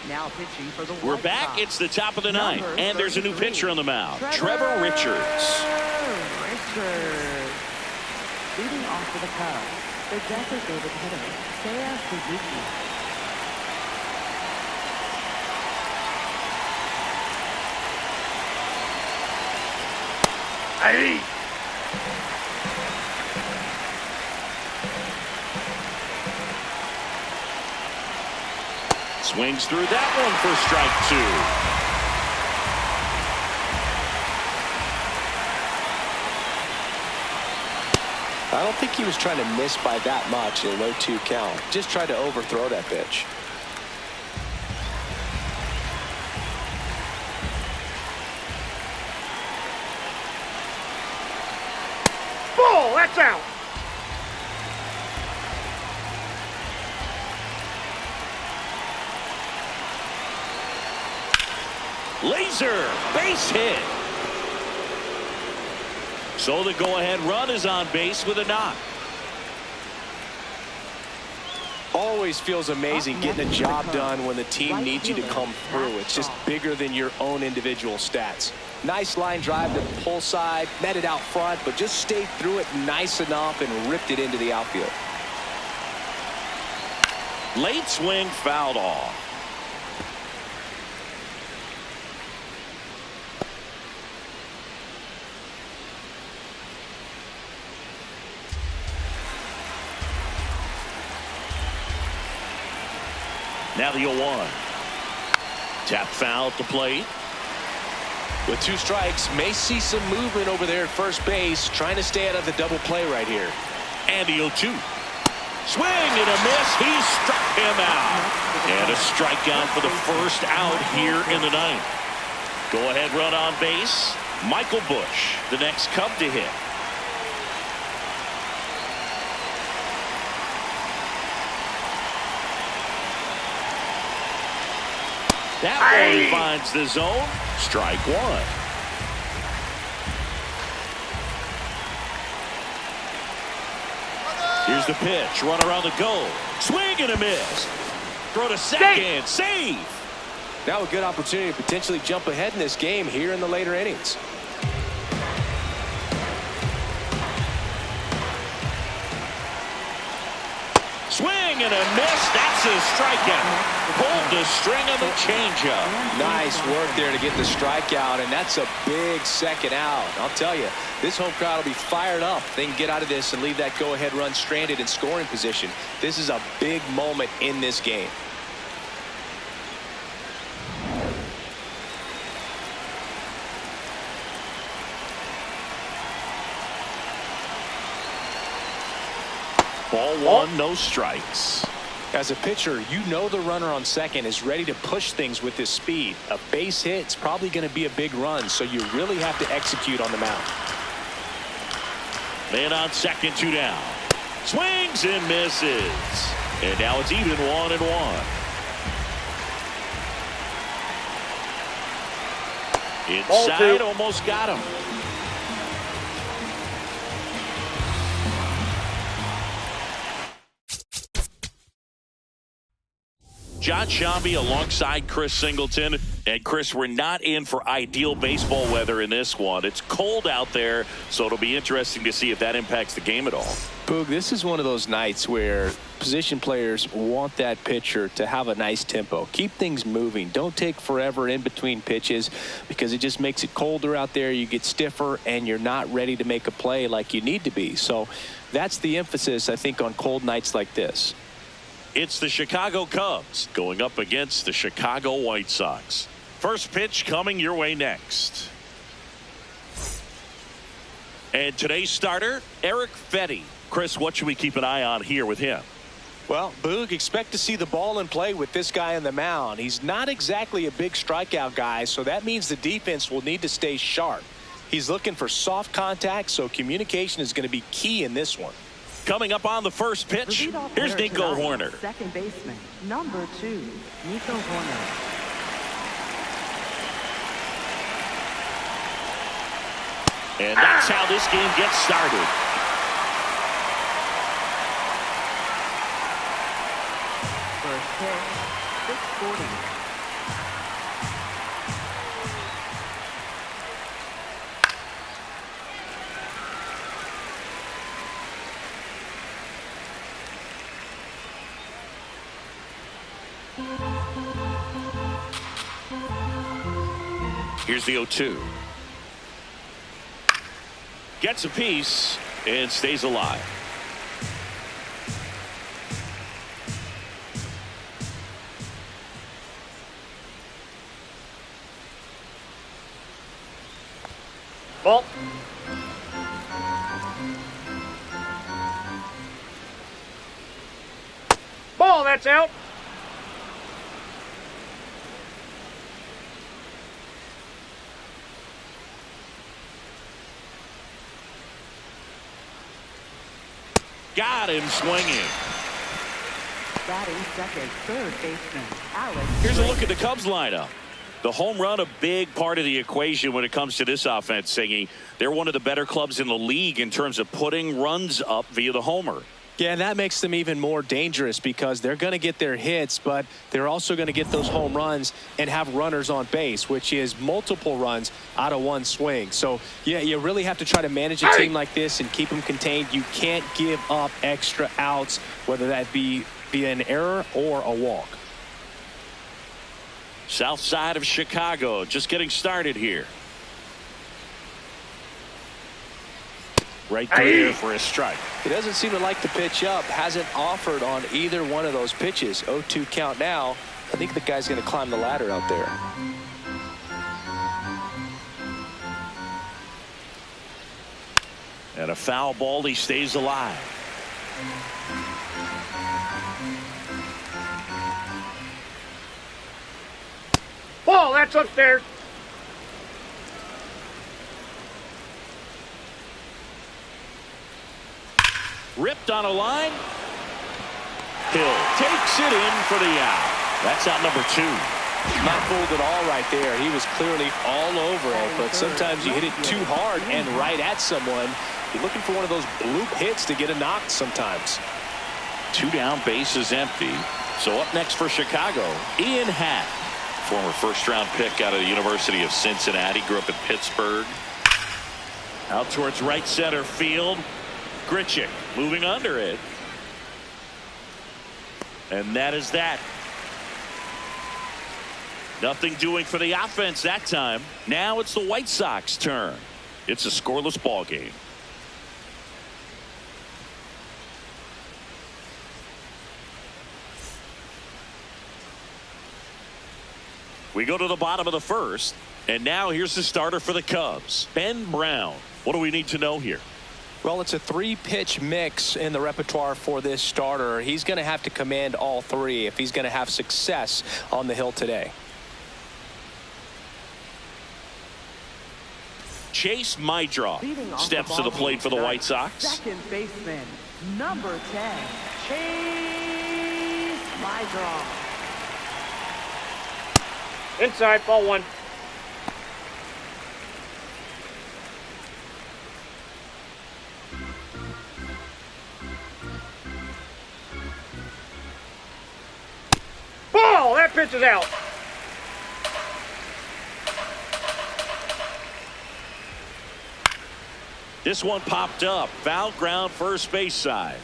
Now pitching for the We're White back. Sox. It's the top of the ninth, Number and there's a new 33, pitcher on the mound, Trevor Richards. Richards. Leading off for the Cubs, the designated hitter, Seiya Suzuki. Hey! Swings through that one for strike 2. I don't think he was trying to miss by that much in a 0-2 count. Just tried to overthrow that pitch. Ball! That's out! Laser base hit. So the go-ahead run is on base with a knock. Always feels amazing getting a job done when the team needs you to come through. It's just bigger than your own individual stats. Nice line drive to the pull side, met it out front, but just stayed through it nice enough and ripped it into the outfield. Late swing fouled off. Now the 0-1. Tap foul at the plate. With 2 strikes, may see some movement over there at first base, trying to stay out of the double play right here. And the 0-2. Swing and a miss. He struck him out. And a strikeout for the first out here in the 9th. Go ahead run on base. Michael Busch, the next Cub to hit. That one finds the zone. Strike 1. Here's the pitch. Runner on the go. Swing and a miss. Throw to second. Save. Now a good opportunity to potentially jump ahead in this game here in the later innings. Swing and a miss. That's a strikeout. Pulled the string on the changeup. Nice work there to get the strikeout, and that's a big second out. I'll tell you, this home crowd will be fired up. They can get out of this and leave that go-ahead run stranded in scoring position. This is a big moment in this game. Ball 1, no strikes. As a pitcher, you know the runner on second is ready to push things with his speed. A base hit's probably going to be a big run, so you really have to execute on the mound. Man on second, 2 down. Swings and misses. And now it's even 1-1. Inside, almost got him. John Shambi alongside Chris Singleton. And Chris, we're not in for ideal baseball weather in this one. It's cold out there, so it'll be interesting to see if that impacts the game at all. Boog, this is one of those nights where position players want that pitcher to have a nice tempo. Keep things moving. Don't take forever in between pitches because it just makes it colder out there. You get stiffer and you're not ready to make a play like you need to be. So that's the emphasis, I think, on cold nights like this. It's the Chicago Cubs going up against the Chicago White Sox. First pitch coming your way next. And today's starter, Erick Fedde. Chris, what should we keep an eye on here with him? Well, Boog, expect to see the ball in play with this guy on the mound. He's not exactly a big strikeout guy, so that means the defense will need to stay sharp. He's looking for soft contact, so communication is going to be key in this one. Coming up on the first pitch, here's Nico Hoerner. Second baseman, number 2, Nico Hoerner. And that's how this game gets started. First pitch, 640. Here's the 0-2. Gets a piece and stays alive. Ball. Ball, that's out. Got him swinging. Batting second, third baseman, Alex. Here's a look at the Cubs lineup. The home run, a big part of the equation when it comes to this offense, Siggy. They're one of the better clubs in the league in terms of putting runs up via the homer. Yeah, and that makes them even more dangerous because they're going to get their hits, but they're also going to get those home runs and have runners on base, which is multiple runs out of one swing. So, yeah, you really have to try to manage a team like this and keep them contained. You can't give up extra outs, whether that be via an error or a walk. South side of Chicago, just getting started here. Right there for a strike. He doesn't seem to like the pitch up. Hasn't offered on either one of those pitches. 0-2 count now. I think the guy's going to climb the ladder out there. And a foul ball, he stays alive. Ball, that's upstairs. Ripped on a line. Hill takes it in for the out. That's out number 2. Not fooled at all right there. He was clearly all over it, but sometimes you hit it too hard and right at someone. You're looking for one of those bloop hits to get a knock sometimes. 2 down, bases empty. So up next for Chicago, Ian Happ, former first-round pick out of the University of Cincinnati, grew up in Pittsburgh. Out towards right center field. Grichuk moving under it. And that is that. Nothing doing for the offense that time. Now it's the White Sox turn. It's a scoreless ball game. We go to the bottom of the first, and now here's the starter for the Cubs, Ben Brown. What do we need to know here? Well, it's a 3-pitch mix in the repertoire for this starter. He's going to have to command all 3 if he's going to have success on the hill today. Chase Meidroth steps to the plate for the White Sox. Second baseman, number 10, Chase Meidroth. Inside, ball 1. Ball, that pitch is out. This one popped up. Foul ground, first base side.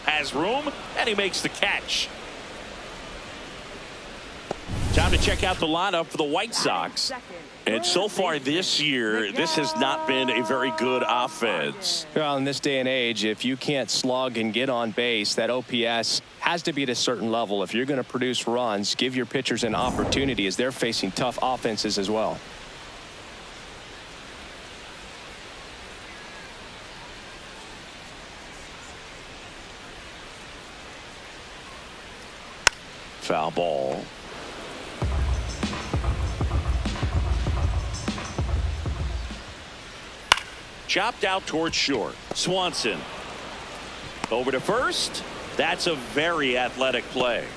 Has room, and he makes the catch. Time to check out the lineup for the White Sox. And so far this year, this has not been a very good offense. Well, in this day and age, if you can't slug and get on base, that OPS has to be at a certain level. If you're going to produce runs, give your pitchers an opportunity as they're facing tough offenses as well. Foul ball. Chopped out towards short. Swanson over to first. That's a very athletic play.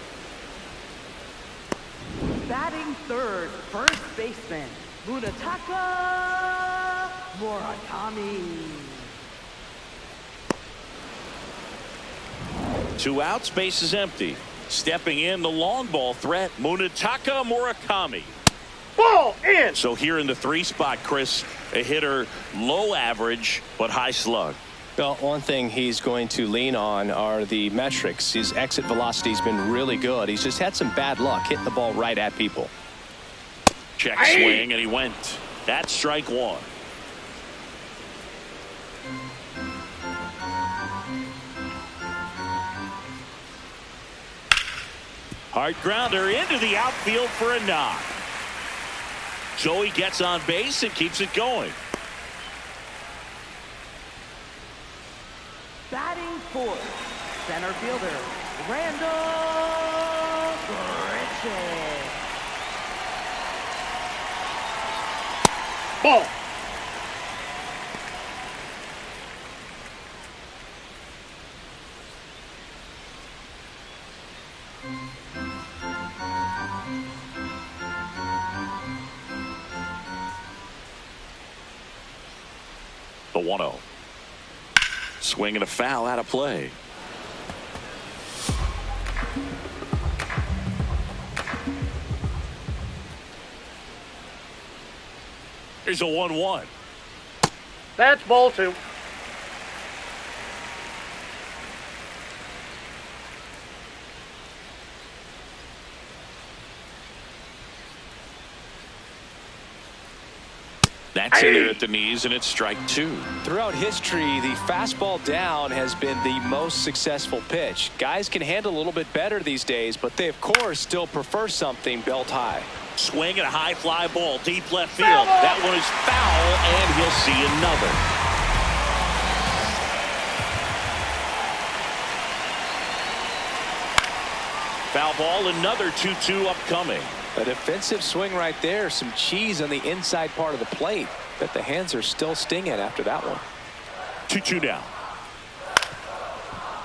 Batting third, first baseman, Munetaka Murakami. 2 outs, base is empty. Stepping in the long ball threat, Munetaka Murakami. Ball in. So here in the 3 spot, Chris, a hitter low average but high slug. Well, one thing he's going to lean on are the metrics. His exit velocity has been really good. He's just had some bad luck hitting the ball right at people. Check swing, and he went. That's strike 1. Hard grounder into the outfield for a knock. Joey gets on base and keeps it going. Batting fourth, center fielder, Randall Grichuk. Ball. The 1-0. Swing and a foul out of play. Here's a 1-1. That's ball 2. That's in there at the knees, and it's strike 2. Throughout history, the fastball down has been the most successful pitch. Guys can handle a little bit better these days, but they, of course, still prefer something belt high. Swing and a high fly ball, deep left field. That one is foul, and he'll see another. Foul ball, another 2-2 upcoming. A defensive swing right there. Some cheese on the inside part of the plate. Bet the hands are still stinging after that one. 2-2 down.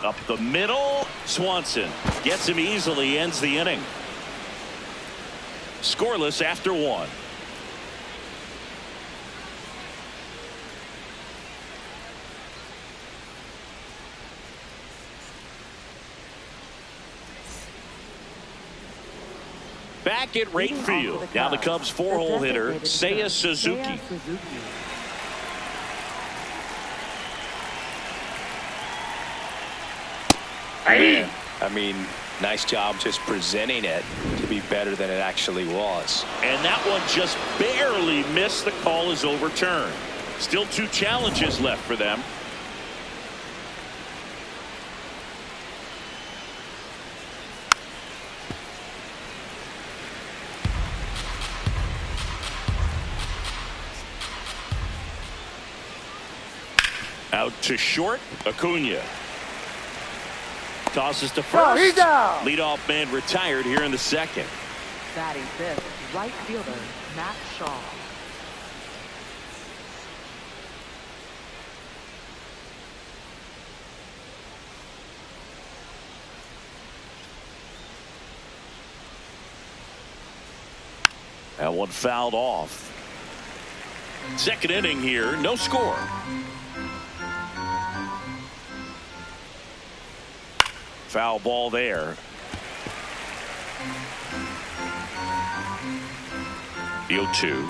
Up the middle. Swanson gets him easily, ends the inning. Scoreless after 1. Back at right field. Now the Cubs 4-hole hitter, Seiya Suzuki. I mean, nice job just presenting it to be better than it actually was. And that one just barely missed. The call is overturned. Still 2 challenges left for them. Out to short, Acuna. Tosses to first. He's down. Leadoff man retired here in the 2nd. Batting fifth, right fielder, Matt Shaw. That one fouled off. 2nd inning here, no score. Foul ball there. The 0-2.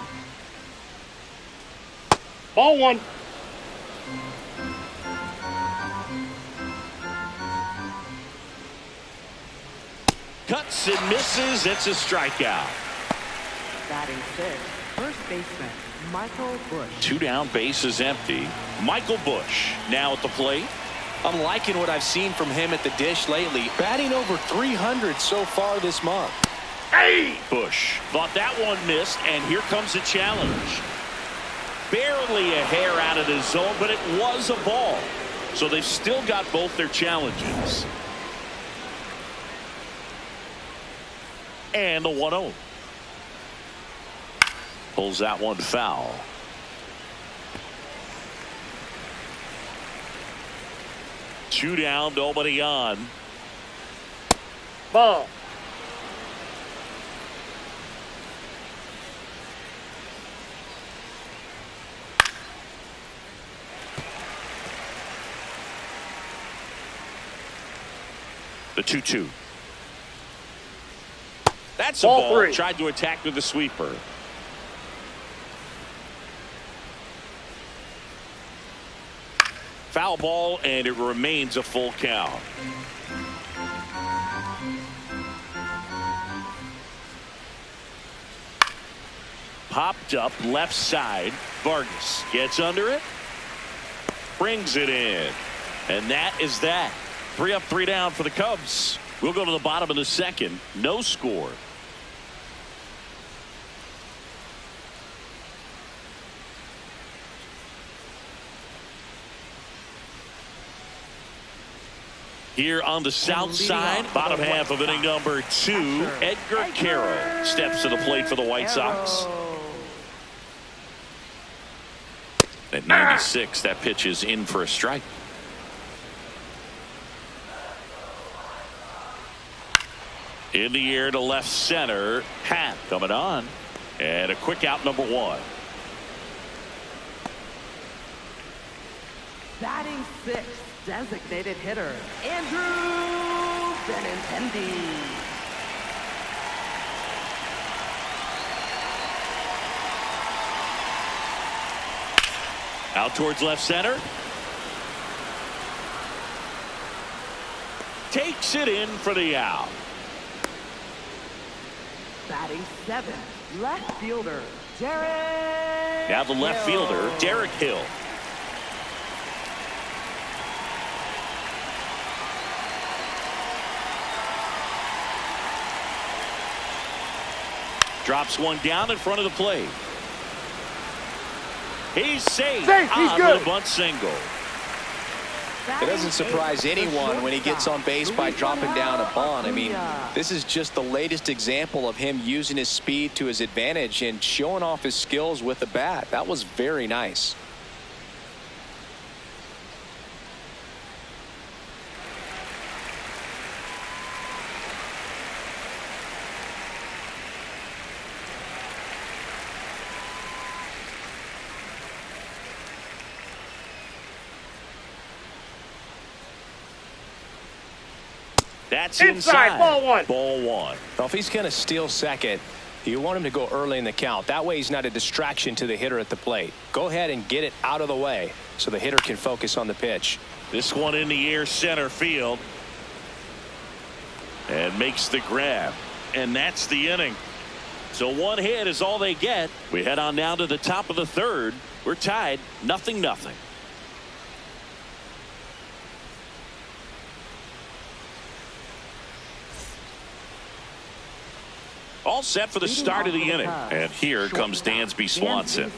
Ball 1. Cuts and misses. It's a strikeout. Batting sixth, first baseman, Michael Busch. 2 down, base is empty. Michael Busch now at the plate. I'm liking what I've seen from him at the dish lately. Batting over 300 so far this month. Busch thought that one missed, and here comes a challenge. Barely a hair out of the zone, but it was a ball. So they've still got both their challenges. And the 1-0. Pulls that one foul. Two down, nobody on. Ball. The 2-2. That's a Ball ball. 3. Tried to attack with the sweeper. Foul ball, and it remains a full count. Popped up left side. Vargas gets under it. Brings it in. And that is that. 3 up, 3 down for the Cubs. We'll go to the bottom of the second. No score. Here on the south side, bottom half of inning number 2, Edgar Carroll steps to the plate for the White Sox. At 96, that pitch is in for a strike. In the air to left center. Happ coming on. And a quick out, number 1. Batting 6th, designated hitter, Andrew Benintendi. Out towards left center. Takes it in for the out. Batting 7th, left fielder, Derek. Now the left fielder, Derek Hill. Drops one down in front of the plate. He's safe. He's on good. with a bunt single. It doesn't surprise anyone when he gets on base by dropping down a bunt. I mean, this is just the latest example of him using his speed to his advantage and showing off his skills with the bat. That was very nice. That's inside. Ball 1. Ball 1. Well, if he's going to steal second, you want him to go early in the count. That way he's not a distraction to the hitter at the plate. Go ahead and get it out of the way so the hitter can focus on the pitch. This one in the air center field. And makes the grab. And that's the inning. So one hit is all they get. We head on down to the top of the third. We're tied 0-0. All set for the start of the inning. And here comes Dansby Swanson.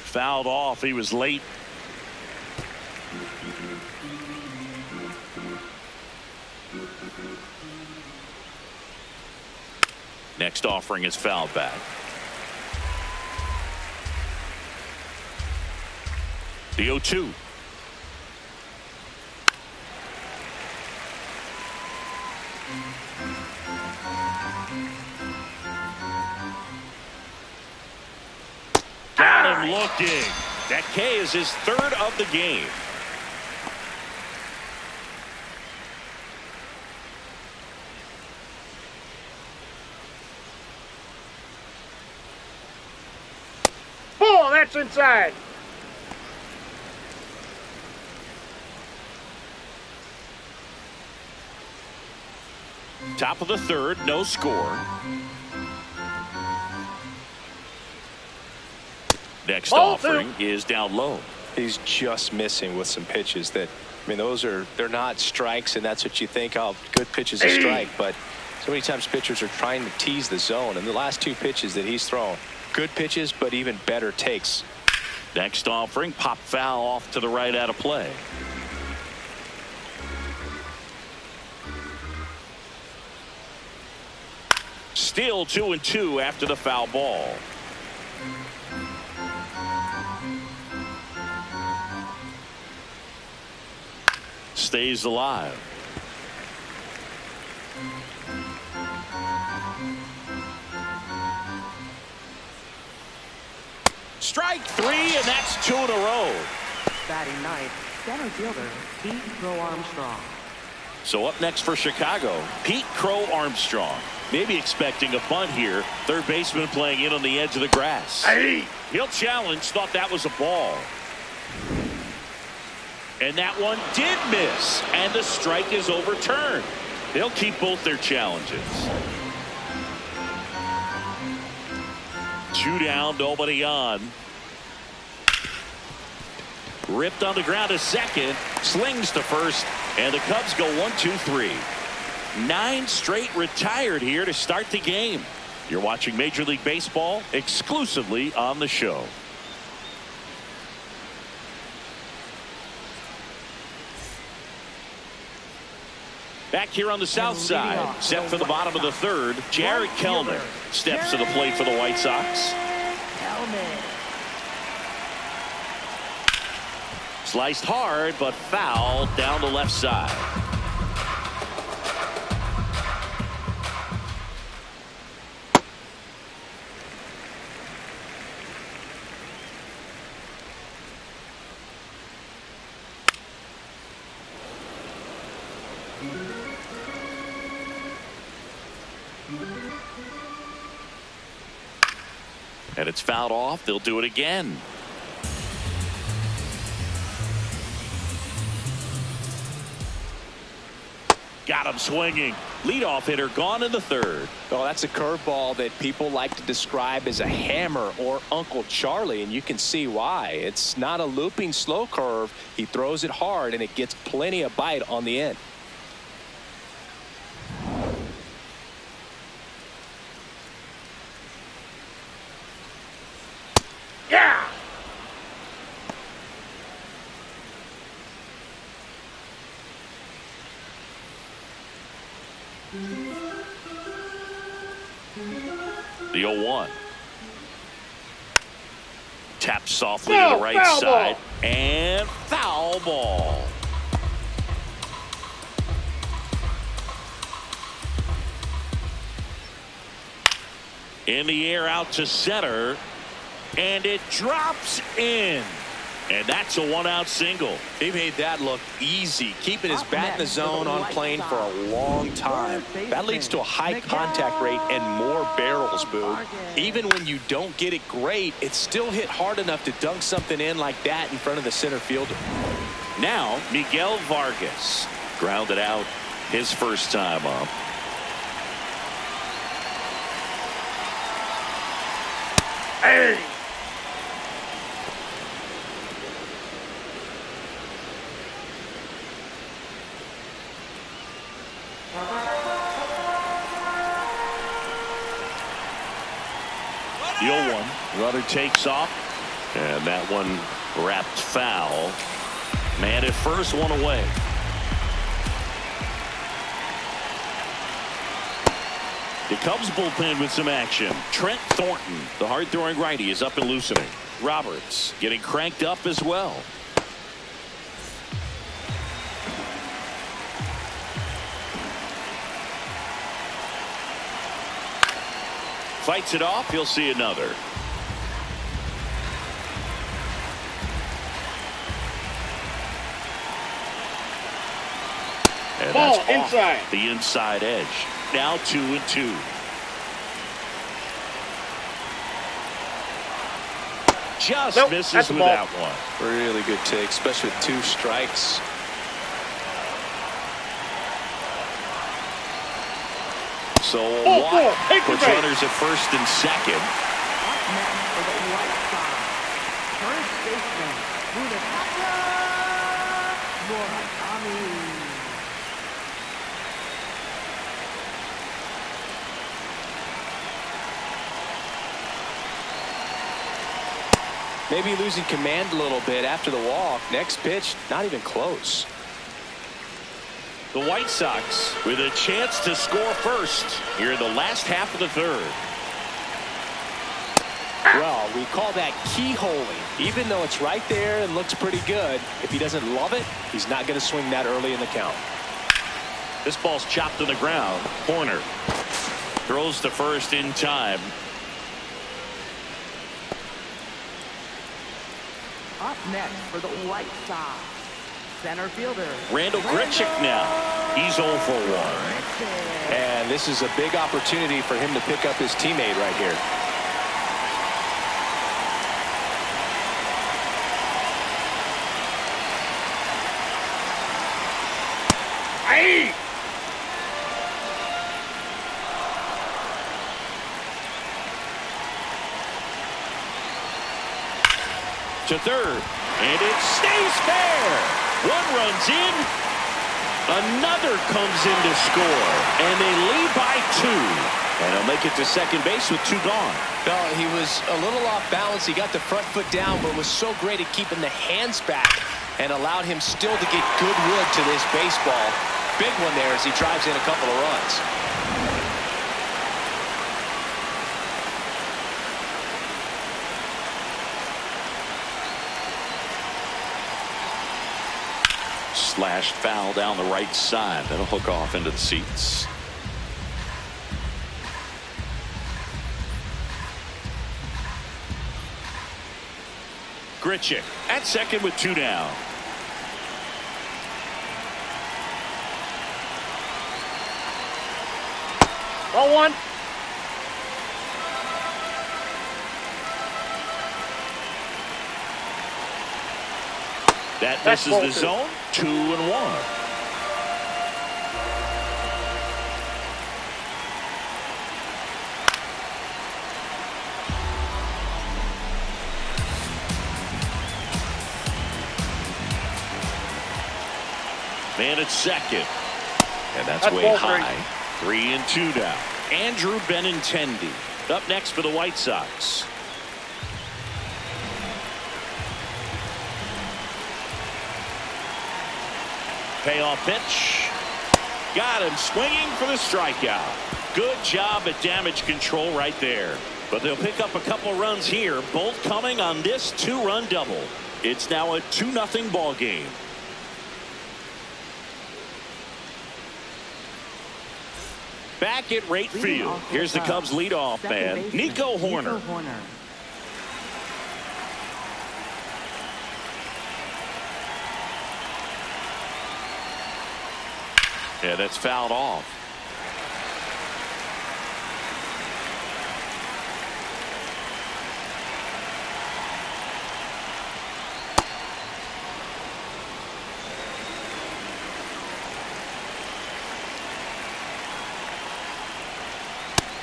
Fouled off. He was late. Next offering is fouled back. The 0-2. Got him looking. That K is his 3rd of the game. Ball, that's inside. Top of the third, no score. Next Ball offering is down low. He's just missing with some pitches that, I mean, they're not strikes, and that's what you think, oh, good pitch is a strike. But so many times pitchers are trying to tease the zone, and the last 2 pitches that he's thrown, good pitches, but even better takes. Next offering, pop foul off to the right out of play. Still 2-2 after the foul ball. Stays alive. Strike three, and that's 2 in a row. Batting ninth, center fielder Pete Crow Armstrong. So up next for Chicago, Pete Crow Armstrong. Maybe expecting a bunt here. Third baseman playing in on the edge of the grass. Hey. He'll challenge, thought that was a ball. And that one did miss, and the strike is overturned. They'll keep both their challenges. 2 down, nobody on. Ripped on the ground to second, slings to first, and the Cubs go 1-2-3. 9 straight retired here to start the game. You're watching Major League Baseball exclusively on the show. Back here on the south side, set for the bottom of the third, Jared Kellner steps to the plate for the White Sox. Sliced hard, but foul down the left side. And it's fouled off. They'll do it again. Got him swinging. Leadoff hitter gone in the third. Oh, that's a curveball that people like to describe as a hammer or Uncle Charlie, and you can see why. It's not a looping slow curve. He throws it hard, and it gets plenty of bite on the end. Yeah. The 0-1. Tapped softly to the right side. And foul ball. In the air out to center. And it drops in. And that's a 1-out single. He made that look easy, keeping his bat in the zone on plane for a long time. That leads to a high contact rate and more barrels, Boog. Even when you don't get it great, it's still hit hard enough to dunk something in like that in front of the center fielder. Now, Miguel Vargas grounded out his first time up. Hey. The 0-1. Runner takes off. And that one wrapped foul. Man at first, one away. The Cubs bullpen with some action. Trent Thornton, the hard-throwing righty, is up and loosening. Roberts getting cranked up as well. Fights it off. He'll see another. And Ball that's inside. off the inside edge. Now 2-2. Just misses with that one. Really good take, especially with 2 strikes. So Watt puts runners at first and second. Up next for the White Sox, first baseman Munetaka Murakami. Maybe losing command a little bit after the walk. Next pitch, not even close. The White Sox with a chance to score first here in the last half of the third. Well, we call that keyholing. Even though it's right there and looks pretty good, if he doesn't love it, he's not going to swing that early in the count. This ball's chopped to the ground. Horner throws to first in time. Up next for the White Sox, center fielder Randal Grichuk now. He's 0 for 1. And this is a big opportunity for him to pick up his teammate right here. Hey! To third, and it stays fair. One runs in, another comes in to score, and they lead by 2. And he'll make it to second base with 2 gone. No, he was a little off balance. He got the front foot down, but was so great at keeping the hands back and allowed him still to get good wood to this baseball. Big one there as he drives in a couple of runs. Slashed foul down the right side. That'll hook off into the seats. Grichuk at second with 2 down. Ball 1. That That's misses ball the 2. zone. 2 and 1. Man at second. And that's way ball high. 3 and 2 now. Andrew Benintendi up next for the White Sox. Payoff pitch. Got him swinging for the strikeout. Good job at damage control right there. But they'll pick up a couple runs here, both coming on this 2-run double. It's now a 2-0 ball game. Back at right field. Here's the Cubs leadoff man, Nico Horner. Yeah, that's fouled off.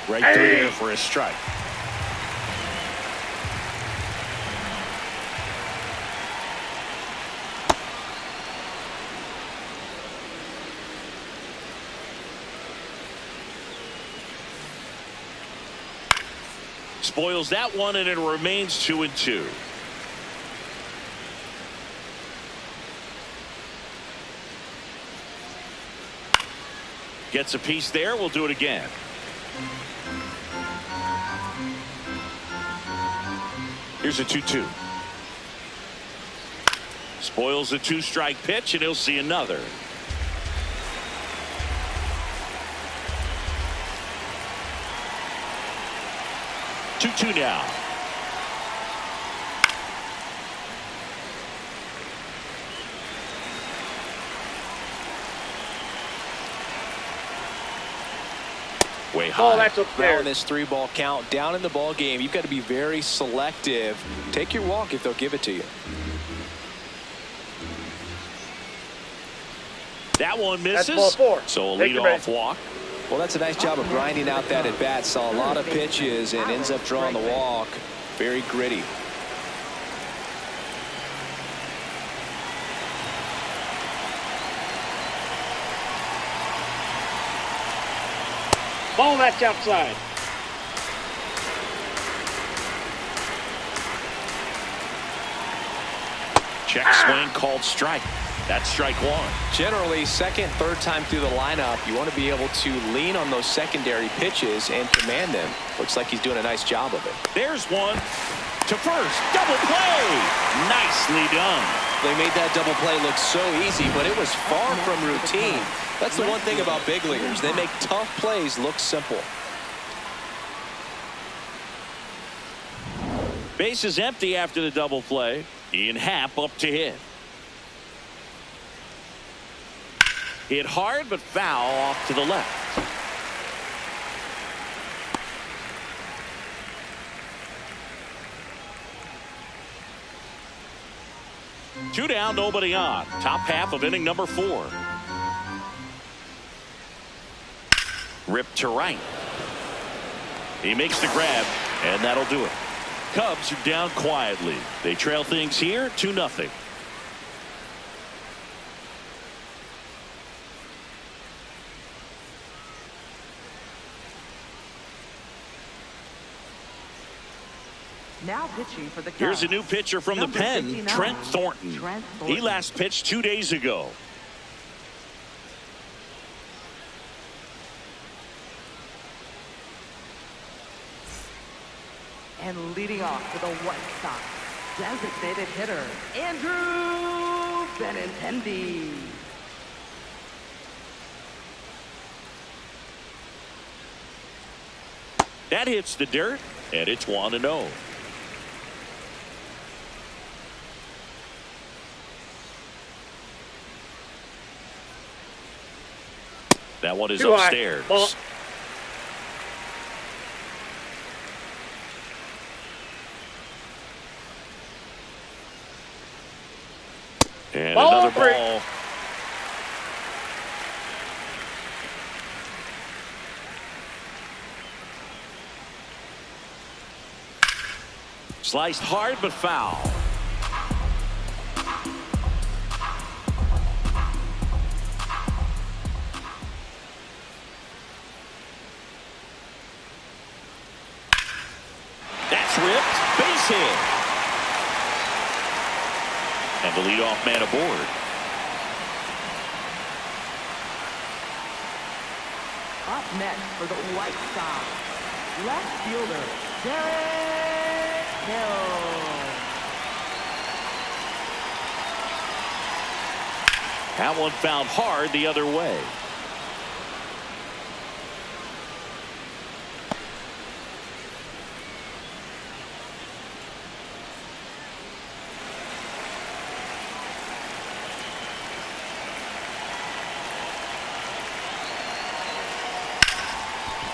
Right there for a strike. Spoils that one, and it remains 2 and 2. Gets a piece there. We'll do it again. Here's a 2-2. Spoils the 2-strike pitch, and he'll see another. Two now. Way high. Oh, that's up Now there. in this 3-ball count, down in the ball game, you've got to be very selective. Take your walk if they'll give it to you. That one That's misses. ball 4. So a Take your leadoff base. walk. Well, that's a nice job of grinding out that at bat. Saw a lot of pitches and ends up drawing the walk. Very gritty. Ball that's outside. Check swing called strike. That's strike one. Generally, second, third time through the lineup, you want to be able to lean on those secondary pitches and command them. Looks like he's doing a nice job of it. There's one to first. Double play. Nicely done. They made that double play look so easy, but it was far from routine. That's the one thing about big leaguers. They make tough plays look simple. Base is empty after the double play. Ian Happ up to hit. Hit hard but foul off to the left. Two down, nobody on. Top half of inning number 4. Ripped to right. He makes the grab, and that'll do it. Cubs are down quietly. They trail things here 2-0. Now pitching for the Cubs. Here's a new pitcher from Number the pen, 59, Trent Thornton. Trent He Thornton. last pitched 2 days ago. And leading off for the White Sox, designated hitter, Andrew Benintendi. That hits the dirt, and it's 1-0. That one is Too high. upstairs. Ball. And Ball another break. ball. Sliced hard but foul. That's ripped. Base hit. And the leadoff man aboard. Up next for the White Sox, left fielder, Derek Hill. That one found hard the other way.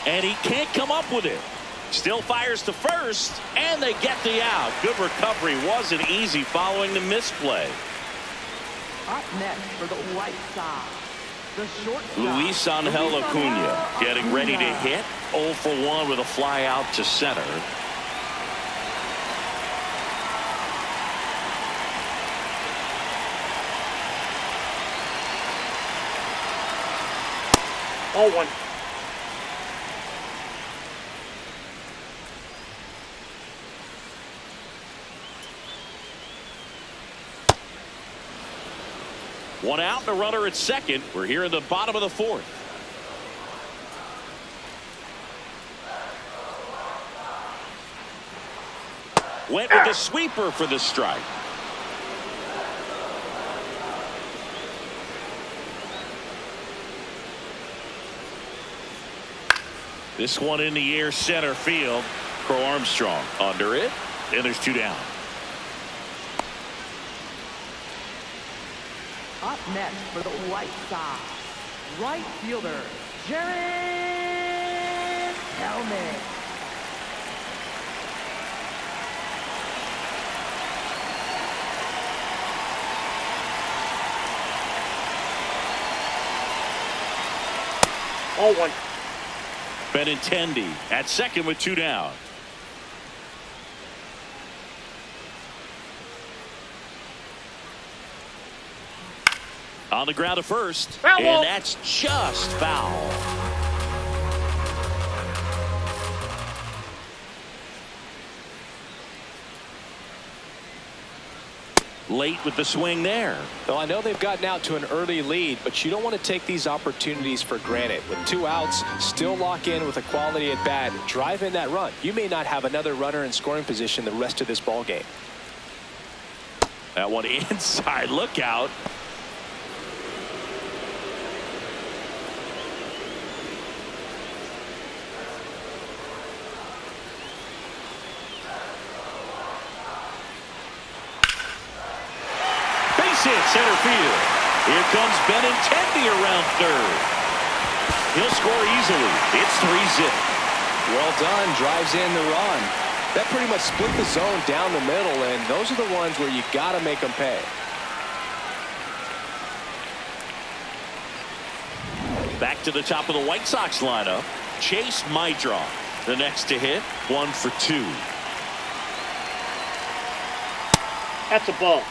And he can't come up with it. Still fires to first, and they get the out. Good recovery. Wasn't easy following the misplay. Up next for the White Sox, the shortstop, Luis Angel Acuna getting ready to hit. 0 for 1 with a fly out to center. Ball 1. One out and a runner at second. We're here in the bottom of the 4th. Went with the sweeper for the strike. This one in the air center field. Crow Armstrong under it, and there's 2 down. Up next for the White Sox, right fielder, Jared Kelenic. Ball 1. Benintendi at second with 2 down. On the ground to first, Foul ball. and that's just foul. late with the swing there. Well, I know they've gotten out to an early lead, but you don't want to take these opportunities for granted. With 2 outs, still lock in with a quality at bat, drive in that run. You may not have another runner in scoring position the rest of this ball game. That one inside. Look out. Hit center field. Here comes Benintendi around third. He'll score easily. It's 3-zip. Well done. Drives in the run. That pretty much split the zone down the middle, and those are the ones where you got to make them pay. Back to the top of the White Sox lineup. Chase Meidroth, the next to hit, 1 for 2. That's a ball.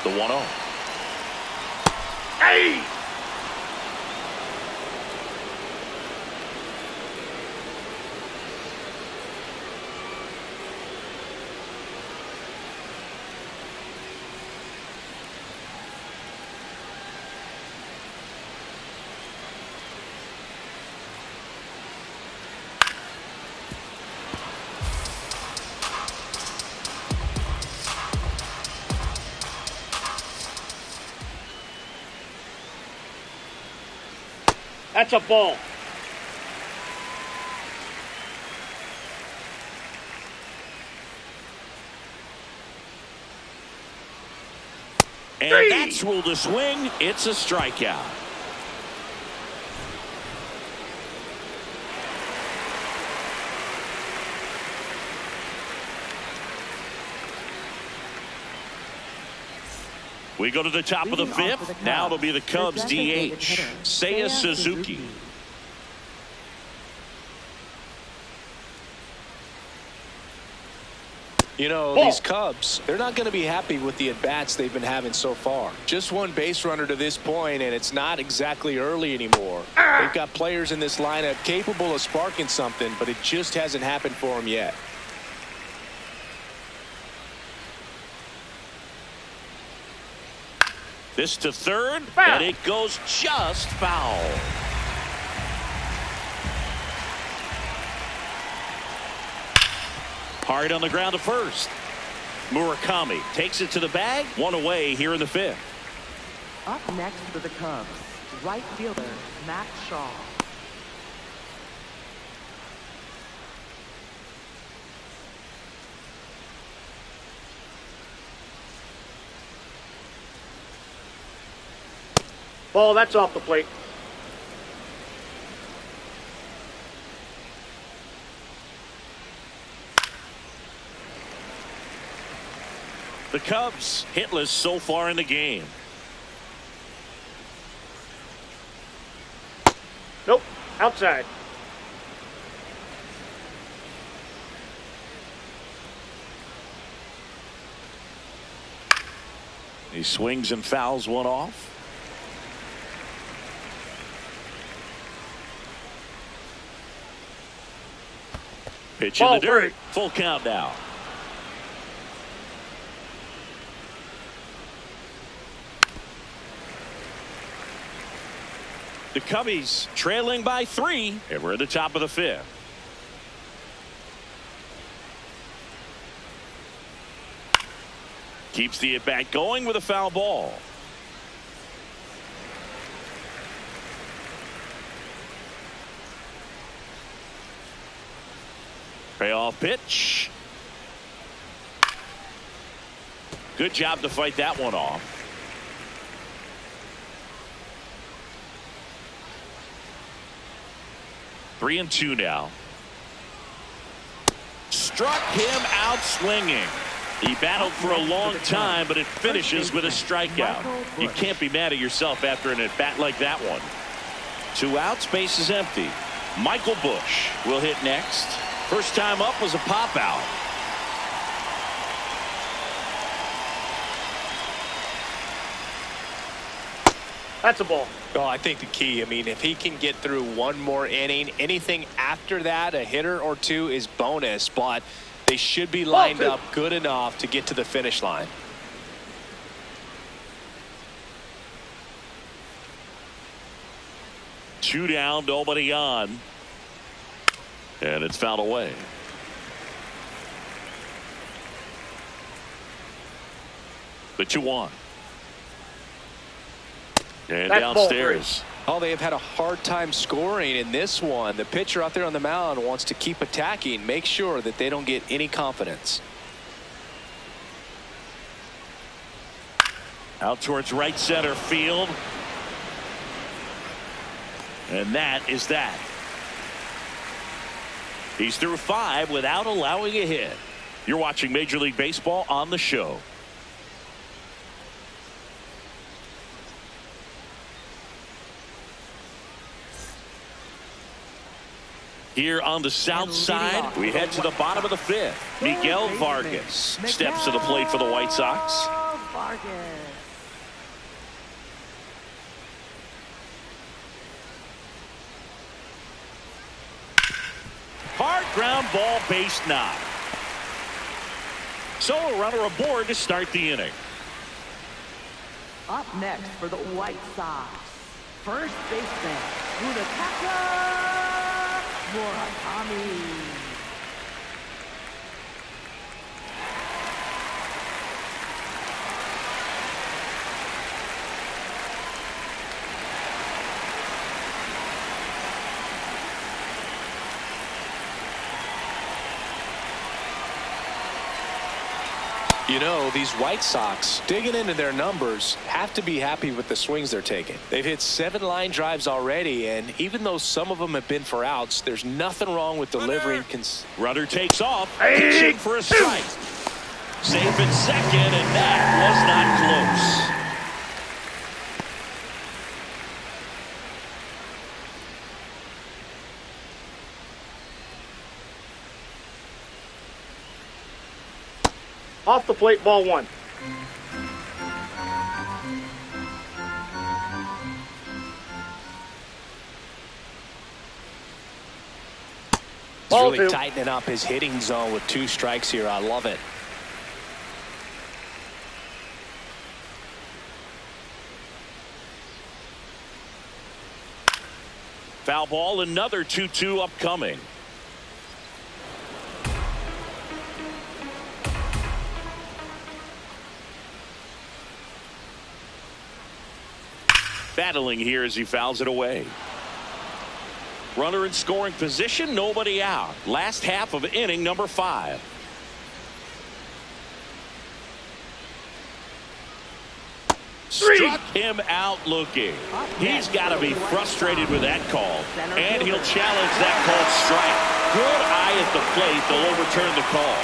The 1-0. Hey! That's a ball. And that's ruled a swing. It's a strikeout. We go to the top of the 5th. Now it'll be the Cubs DH, Seiya Suzuki. You know, these Cubs, they're not going to be happy with the at-bats they've been having so far. Just one base runner to this point, and it's not exactly early anymore. They've got players in this lineup capable of sparking something, but it just hasn't happened for them yet. This to third, and it goes just foul. Hard on the ground to first. Murakami takes it to the bag. 1 away here in the 5th. Up next for the Cubs, right fielder Matt Shaw. Ball, that's off the plate. The Cubs hitless so far in the game. Nope, outside. He swings and fouls one off. Pitch in the dirt. Full count now. The Cubbies trailing by 3, and we're at the top of the 5th. Keeps the at-bat going with a foul ball. Payoff pitch. Good job to fight that one off. Three and two now. Struck him out swinging. He battled for a long time, but it finishes with a strikeout. You can't be mad at yourself after an at-bat like that one. 2 outs, base is empty. Michael Busch will hit next. First time up was a pop out. That's a ball. Oh, I think the key, I mean, if he can get through one more inning, anything after that, a hitter or two is bonus, but they should be lined up good enough to get to the finish line. Two down, nobody on. And it's fouled away. The 2-1. And That's downstairs. Oh, they have had a hard time scoring in this one. The pitcher out there on the mound wants to keep attacking, make sure that they don't get any confidence. Out towards right center field. And that is that. He's through 5 without allowing a hit. You're watching Major League Baseball on the show. Here on the south side, we head to the bottom of the 5th. Miguel Vargas steps to the plate for the White Sox. Vargas. Hard ground ball, base knock. So a runner aboard to start the inning. Up next for the White Sox, first baseman, Munetaka Murakami. You know, these White Sox, digging into their numbers, have to be happy with the swings they're taking. They've hit 7 line drives already, and even though some of them have been for outs, there's nothing wrong with delivering. Runner takes off, pitching for a strike. Safe in second, and that was not close. Off the plate, ball 1. He's really tightening up his hitting zone with 2 strikes here. I love it. Foul ball, another 2-2 upcoming. Battling here as he fouls it away. Runner in scoring position, nobody out. Last half of inning number 5. Struck him out looking. He's got to be frustrated with that call. And he'll challenge that called strike. Good eye at the plate. They'll overturn the call.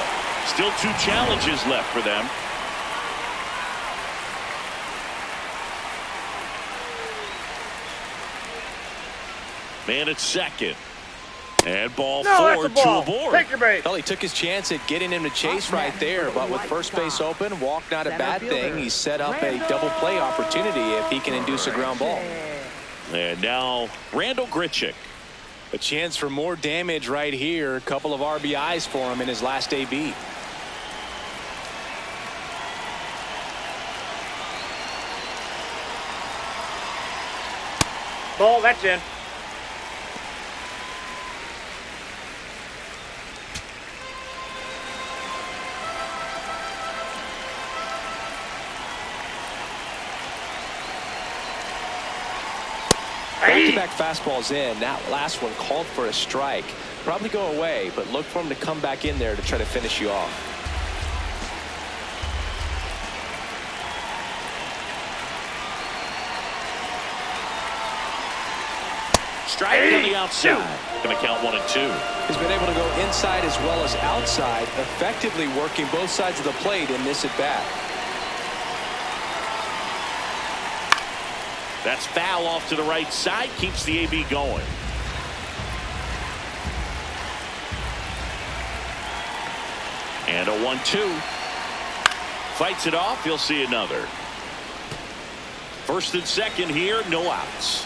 Still 2 challenges left for them. Man at second. And ball 4, 2 aboard. Take your base. Well, he took his chance at getting him to chase right there, but with first base open, walk not a bad thing. He set up a double play opportunity if he can induce a ground ball. And now Randall Grichuk. A chance for more damage right here. A couple of RBIs for him in his last AB. Ball, that's in. Back-to-back fastballs in. That last one called for a strike. Probably go away, but look for him to come back in there to try to finish you off. Strike on the outside. Going to count 1 and 2. He's been able to go inside as well as outside, effectively working both sides of the plate in this at-bat. That's foul off to the right side. Keeps the AB going. And a 1-2. Fights it off. You'll see another. First and second here, no outs.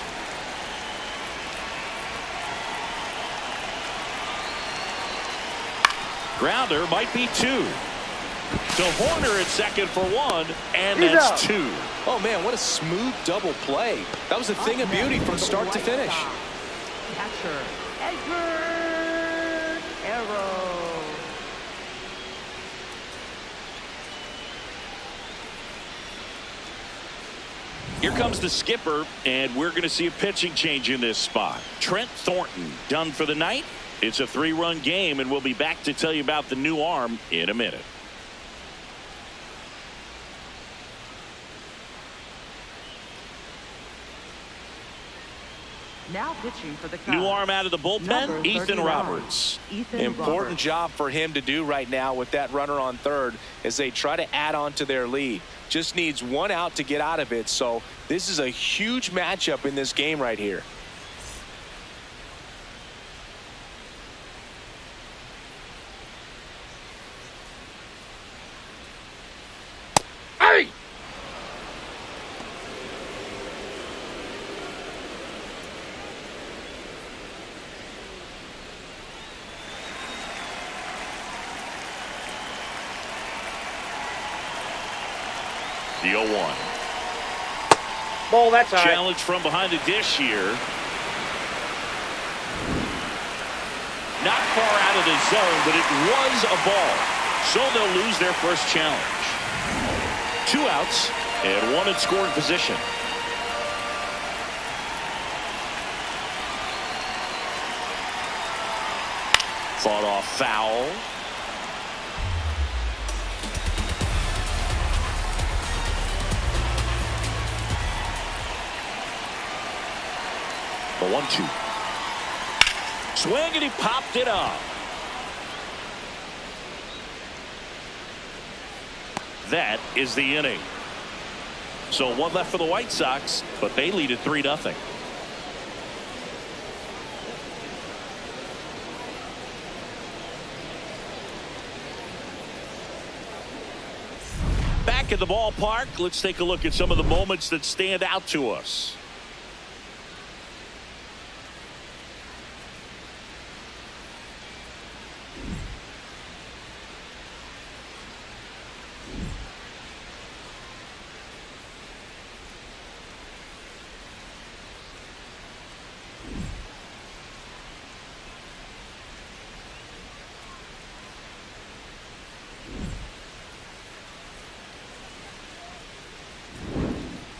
Grounder might be 2. So Hoerner at second for 1, and He's that's out. 2. Oh, man, what a smooth double play. That was a thing of beauty from start to finish. Catcher, Edward Arrow. Here comes the skipper, and we're going to see a pitching change in this spot. Trent Thornton done for the night. It's a 3-run game, and we'll be back to tell you about the new arm in a minute. Now pitching for the Cubs. New arm out of the bullpen, Number Ethan 39, Roberts. Ethan Important Roberts. job for him to do right now with that runner on third as they try to add on to their lead. Just needs 1 out to get out of it. So this is a huge matchup in this game right here. Hey! The 0-1. Ball, that's high. Challenge from behind the dish here. Not far out of the zone, but it was a ball. So they'll lose their first challenge. 2 outs and 1 in scoring position. Fought off foul. The 1-2. Swing, and he popped it up. That is the inning. So 1 left for the White Sox, but they lead at 3-0. Back at the ballpark, let's take a look at some of the moments that stand out to us.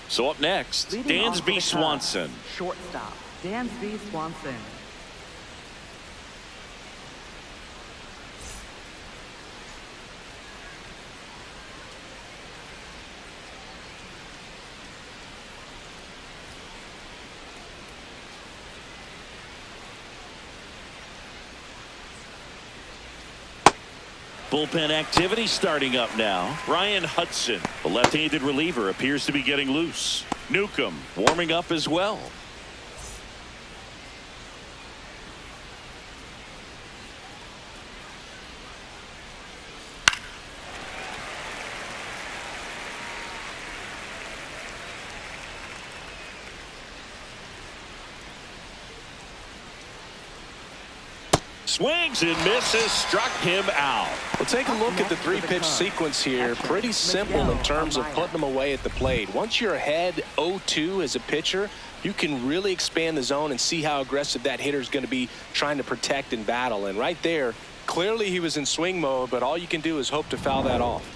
So up next, Leading off for the Dansby Cubs, Swanson. Shortstop, Dansby Swanson. Bullpen activity starting up now. Ryan Hudson, the left-handed reliever, appears to be getting loose. Newcomb warming up as well. Swings and misses, struck him out. Well, take a look at the 3-pitch sequence here. Pretty simple in terms of putting them away at the plate. Once you're ahead 0-2 as a pitcher, you can really expand the zone and see how aggressive that hitter is going to be trying to protect and battle. And right there, clearly he was in swing mode, but all you can do is hope to foul that off.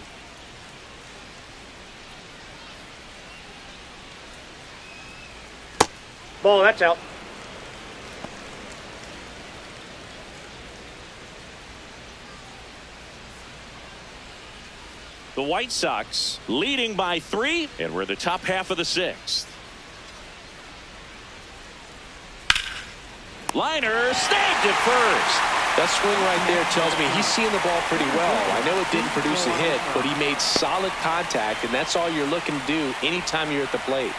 Ball, that's out. The White Sox leading by 3, and we're in the top half of the 6th. Liner snagged at first. That swing right there tells me he's seeing the ball pretty well. I know it didn't produce a hit, but he made solid contact, and that's all you're looking to do anytime you're at the plate.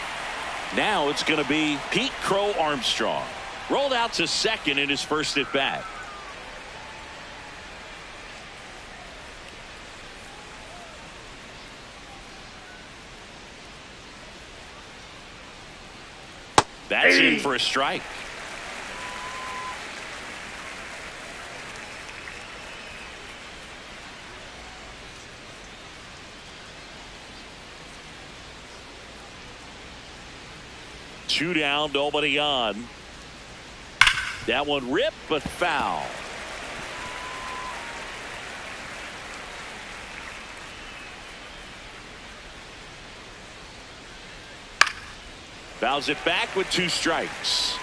Now it's going to be Pete Crow Armstrong. Rolled out to second in his first at bat. That's in for a strike. Two down, nobody on. That one ripped, but foul. Fouls it back with 2 strikes.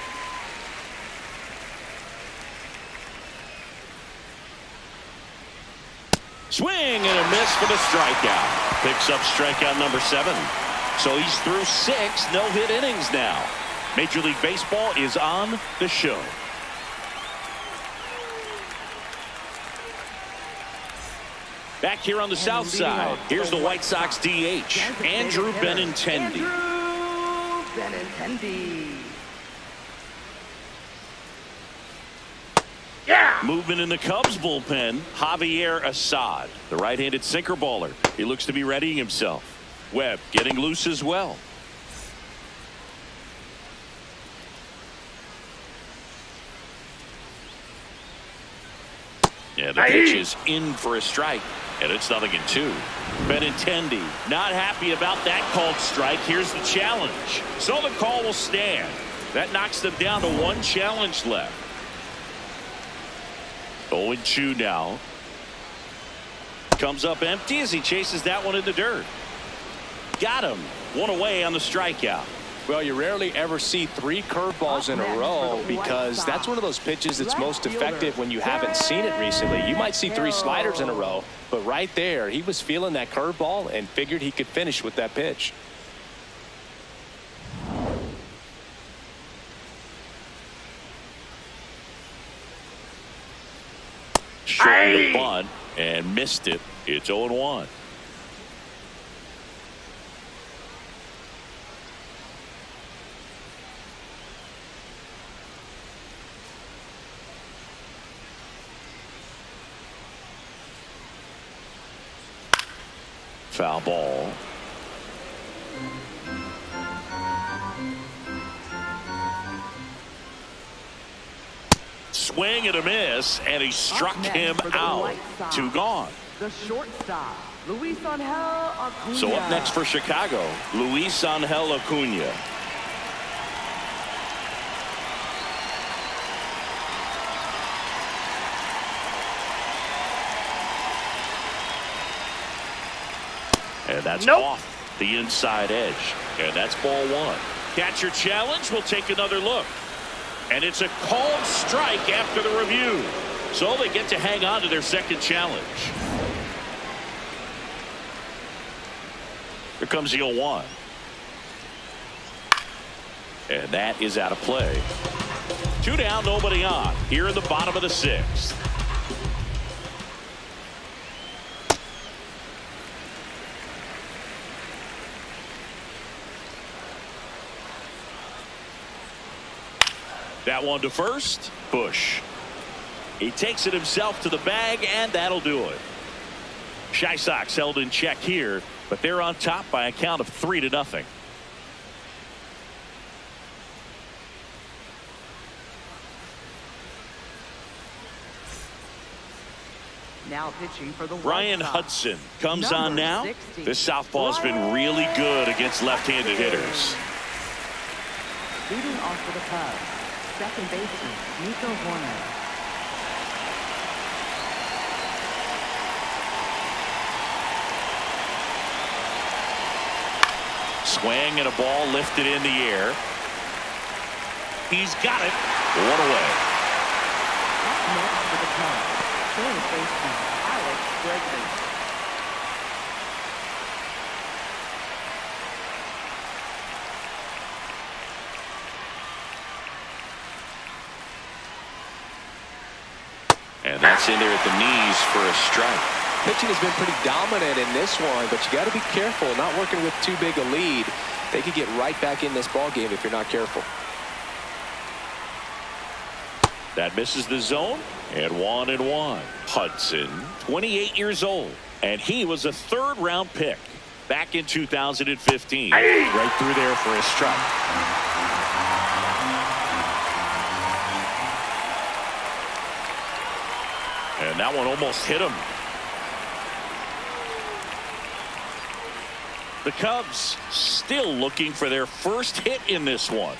Swing and a miss for the strikeout. Picks up strikeout number 7. So he's through 6 no-hit innings now. Major League Baseball is on the show. Back here on the south side, here's the White Sox DH, Andrew Benintendi. Yeah! Movement in the Cubs bullpen, Javier Assad, the right-handed sinker baller. He looks to be readying himself. Webb getting loose as well. Yeah, the pitch is in for a strike, and it's 0-2. Benintendi not happy about that called strike. Here's the challenge. So the call will stand. That knocks them down to 1 challenge left. 0-2 now. Comes up empty as he chases that one in the dirt. Got him. 1 away on the strikeout. Well, you rarely ever see 3 curveballs in a row because that's one of those pitches that's most effective when you haven't seen it recently. You might see 3 sliders in a row, but right there, he was feeling that curveball and figured he could finish with that pitch. Short the bunt and missed it. It's 0-1. Foul ball. Swing and a miss, and he struck him out. 2 gone. The shortstop, Luis Angel Acuna. So up next for Chicago, Luis Angel Acuna. And that's off the inside edge. And that's ball 1. Catcher challenge. We'll take another look. And it's a called strike after the review. So they get to hang on to their second challenge. Here comes the 0-1. And that is out of play. 2 down, nobody on. Here in the bottom of the 6th. That one to first. Bush. He takes it himself to the bag, and that'll do it. Chi Sox held in check here, but they're on top by a count of 3-0. Now pitching for the Ryan Hudson comes on now. 60. This southpaw has been really good against left-handed hitters. Leading off for the Cubs, second baseman Nico Horner. Swing and a ball lifted in the air. He's got it. 1 away. Up next for the Cubs, third baseman Alex Bregman. And that's in there at the knees for a strike. Pitching has been pretty dominant in this one, but you got to be careful not working with too big a lead. They could get right back in this ball game if you're not careful. That misses the zone, and 1-1. Hudson, 28 years old, and he was a 3rd-round pick back in 2015. Right through there for a strike. And that one almost hit him. The Cubs still looking for their first hit in this one.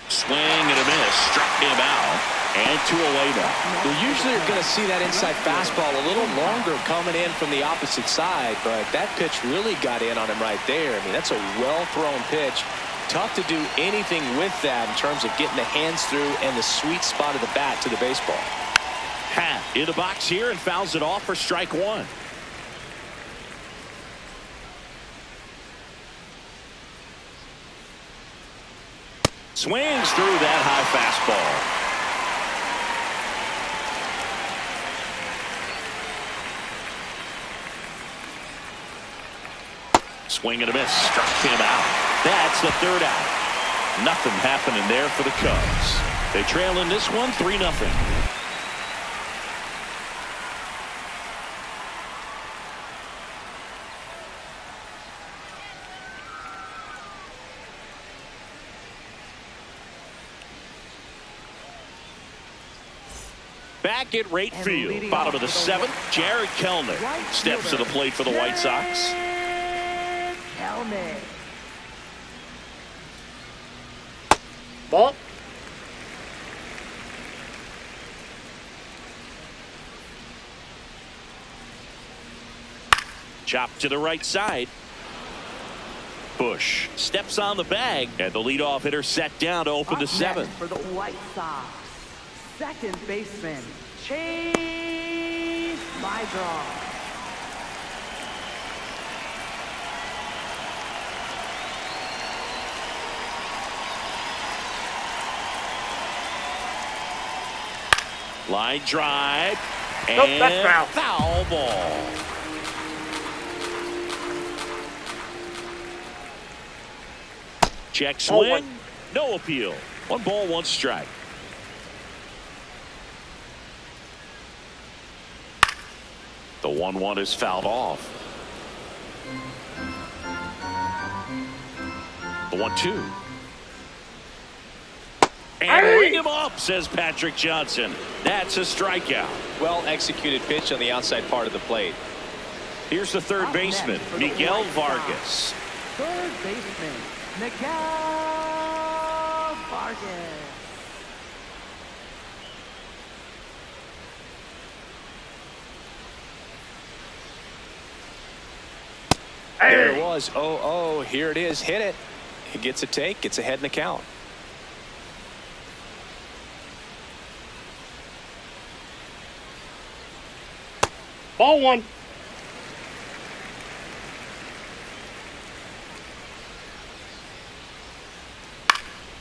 Swing and a miss. Struck him out. And 2 away now. Well, usually you're going to see that inside fastball a little longer coming in from the opposite side, but that pitch really got in on him right there. I mean, that's a well-thrown pitch. Tough to do anything with that in terms of getting the hands through and the sweet spot of the bat to the baseball. Happ in the box here and fouls it off for strike 1. Swings through that high fastball. Swing and a miss. Struck him out. That's the 3rd out. Nothing happening there for the Cubs. They trail in this one 3-0. Back at right field, bottom of the 7th, Jared Kelenic steps to the plate for the White Sox. Ball. Chop to the right side. Bush steps on the bag, and the leadoff hitter set down to open the 7th. For the White Sox, second baseman Chase Meidroth. Line drive, Nope, and that's foul. foul ball. Check swing, no appeal. 1 ball, 1 strike. The 1-1 is fouled off. The 1-2. And ring him up, says Patrick Johnson. That's a strikeout. Well executed pitch on the outside part of the plate. Here's the 3rd baseman, Miguel Vargas. 3rd baseman Miguel Vargas. There it was. Oh, here it is. Hit it. He gets a take. Gets ahead in the count. Ball 1.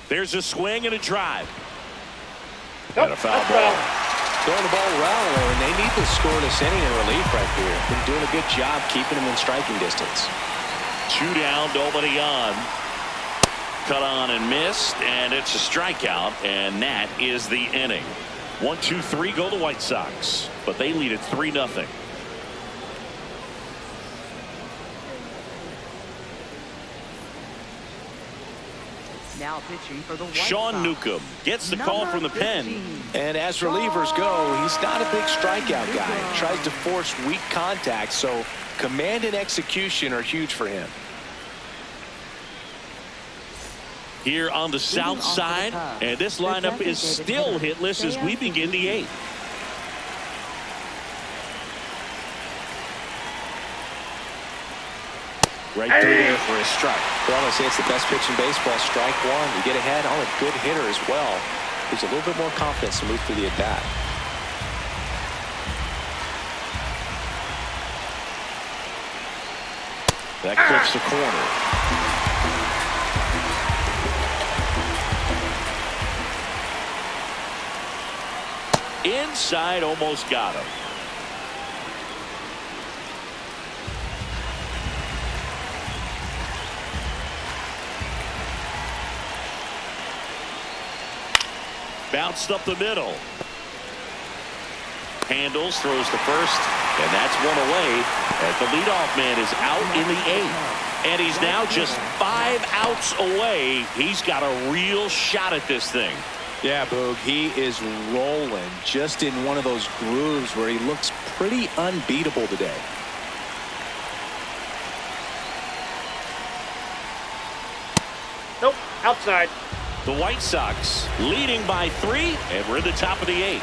There's a swing and a drive. Nope, And a foul that's ball. Throwing the ball around, and they need to score this inning in relief right here. Been doing a good job keeping them in striking distance. 2 down, nobody on. Cut on and missed, and it's a strikeout, and that is the inning. 1, 2, 3 go the White Sox, but they lead at 3-0. Now pitching for the White Sean Sox. Newcomb gets the call from the pen. 15. And as relievers go, he's not a big strikeout guy. Tries to force weak contact, so command and execution are huge for him. Here on the south side, and this lineup is still hitless as we begin the 8th. Right through there for a strike. Well, I say it's the best pitch in baseball. Strike 1. You get ahead on a good hitter as well. Gives a little bit more confidence to move through the at-bat. That clips the corner. Inside, almost got him. Bounced up the middle. Handles, throws to first, and that's 1 away as the leadoff man is out in the 8th. And he's now just 5 outs away. He's got a real shot at this thing. Yeah, Boog, he is rolling just in one of those grooves where he looks pretty unbeatable today. Nope. Outside. The White Sox leading by 3, and we're in the top of the 8th.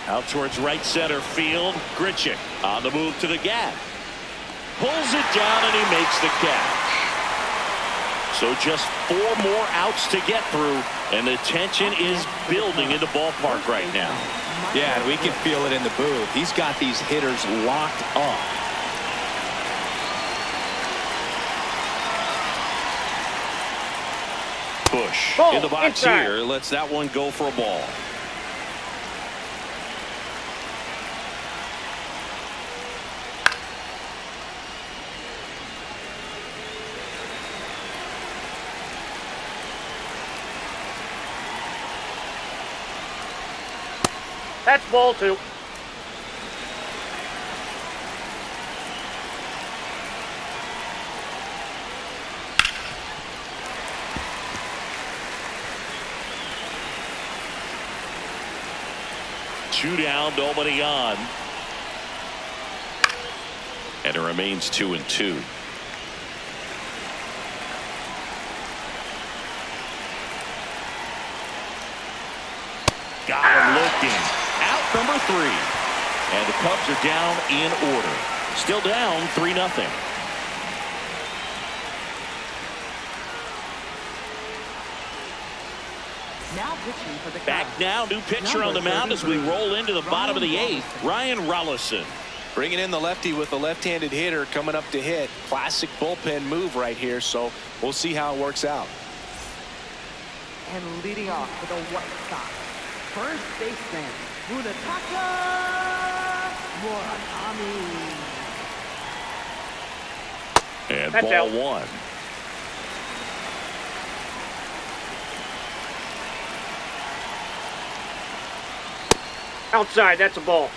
Out towards right center field. Grichuk on the move to the gap. Pulls it down and he makes the catch. So just 4 more outs to get through, and the tension is building in the ballpark right now. Yeah, and we can feel it in the booth. He's got these hitters locked up. Bush Ball, in the box inside. here. Lets that one go for a ball. That's ball 2. Two down, nobody on. And it remains 2-2. Got him looking. Out number 3. And the Cubs are down in order. Still down 3-0. Now pitching for the Back Cubs. now, new pitcher on the mound as we roll into the bottom of the 8th. Ryan Rollison. Bringing in the lefty with the left-handed hitter coming up to hit. Classic bullpen move right here, so we'll see how it works out. And leading off for the White Sox, first baseman, Munetaka Murakami. And That's ball out. 1. Outside. That's a ball.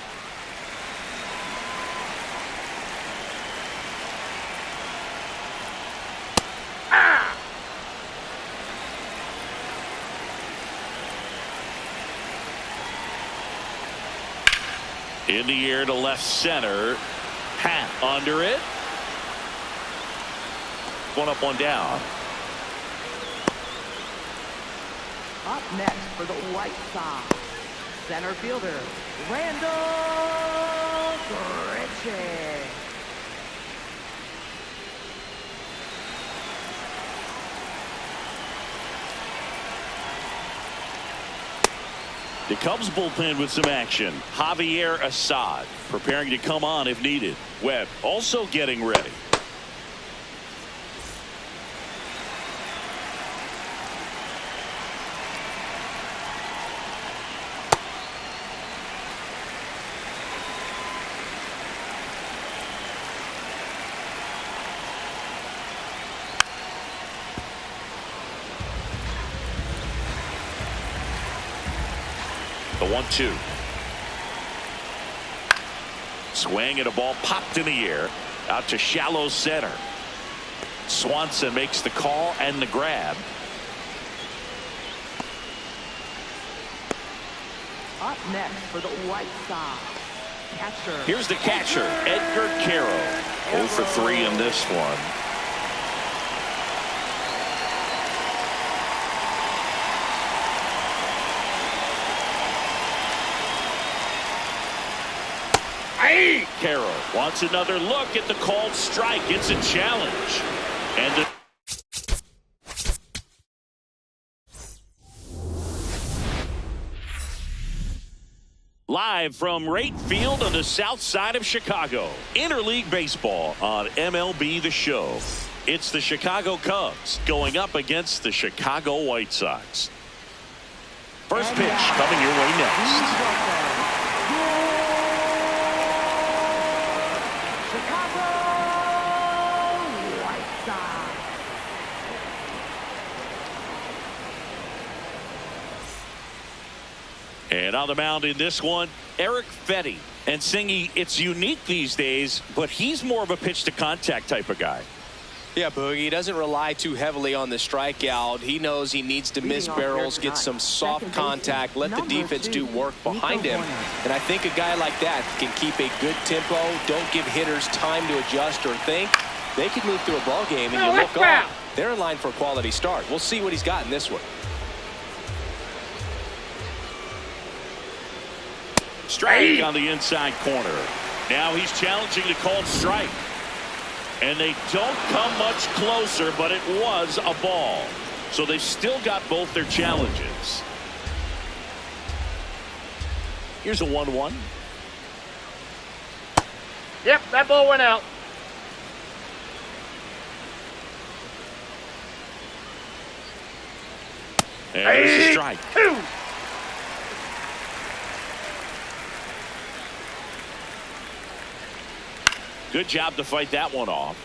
In the air to left center. Pat under it. One up, one down. Up next for the White Sox, center fielder, Randall Grichuk. The Cubs bullpen with some action. Javier Assad preparing to come on if needed. Webb also getting ready. The 1-2. Swing and a ball popped in the air out to shallow center. Swanson makes the call and the grab. Up next for the White Sox, catcher. Here's the catcher, Edgar Quero. 0 for 3 in this one. Quero wants another look at the called strike. It's a challenge. And the live from right field on the south side of Chicago, interleague baseball on MLB The Show. It's the Chicago Cubs going up against the Chicago White Sox. First pitch coming your way next. And on the mound in this one, Eric Fetty. And Singy, it's unique these days, but he's more of a pitch to contact type of guy. Yeah, Boogie, he doesn't rely too heavily on the strikeout. He knows he needs to miss barrels, get some soft contact, let the defense do work behind him. And I think a guy like that can keep a good tempo, don't give hitters time to adjust or think. They could move through a ball game, and you look up, they're in line for a quality start. We'll see what he's got in this one. Strike on the inside corner. Now he's challenging the called strike. And they don't come much closer, but it was a ball. So they've still got both their challenges. Here's a 1-1. Yep, that ball went out. And there's a strike. 2. Good job to fight that one off.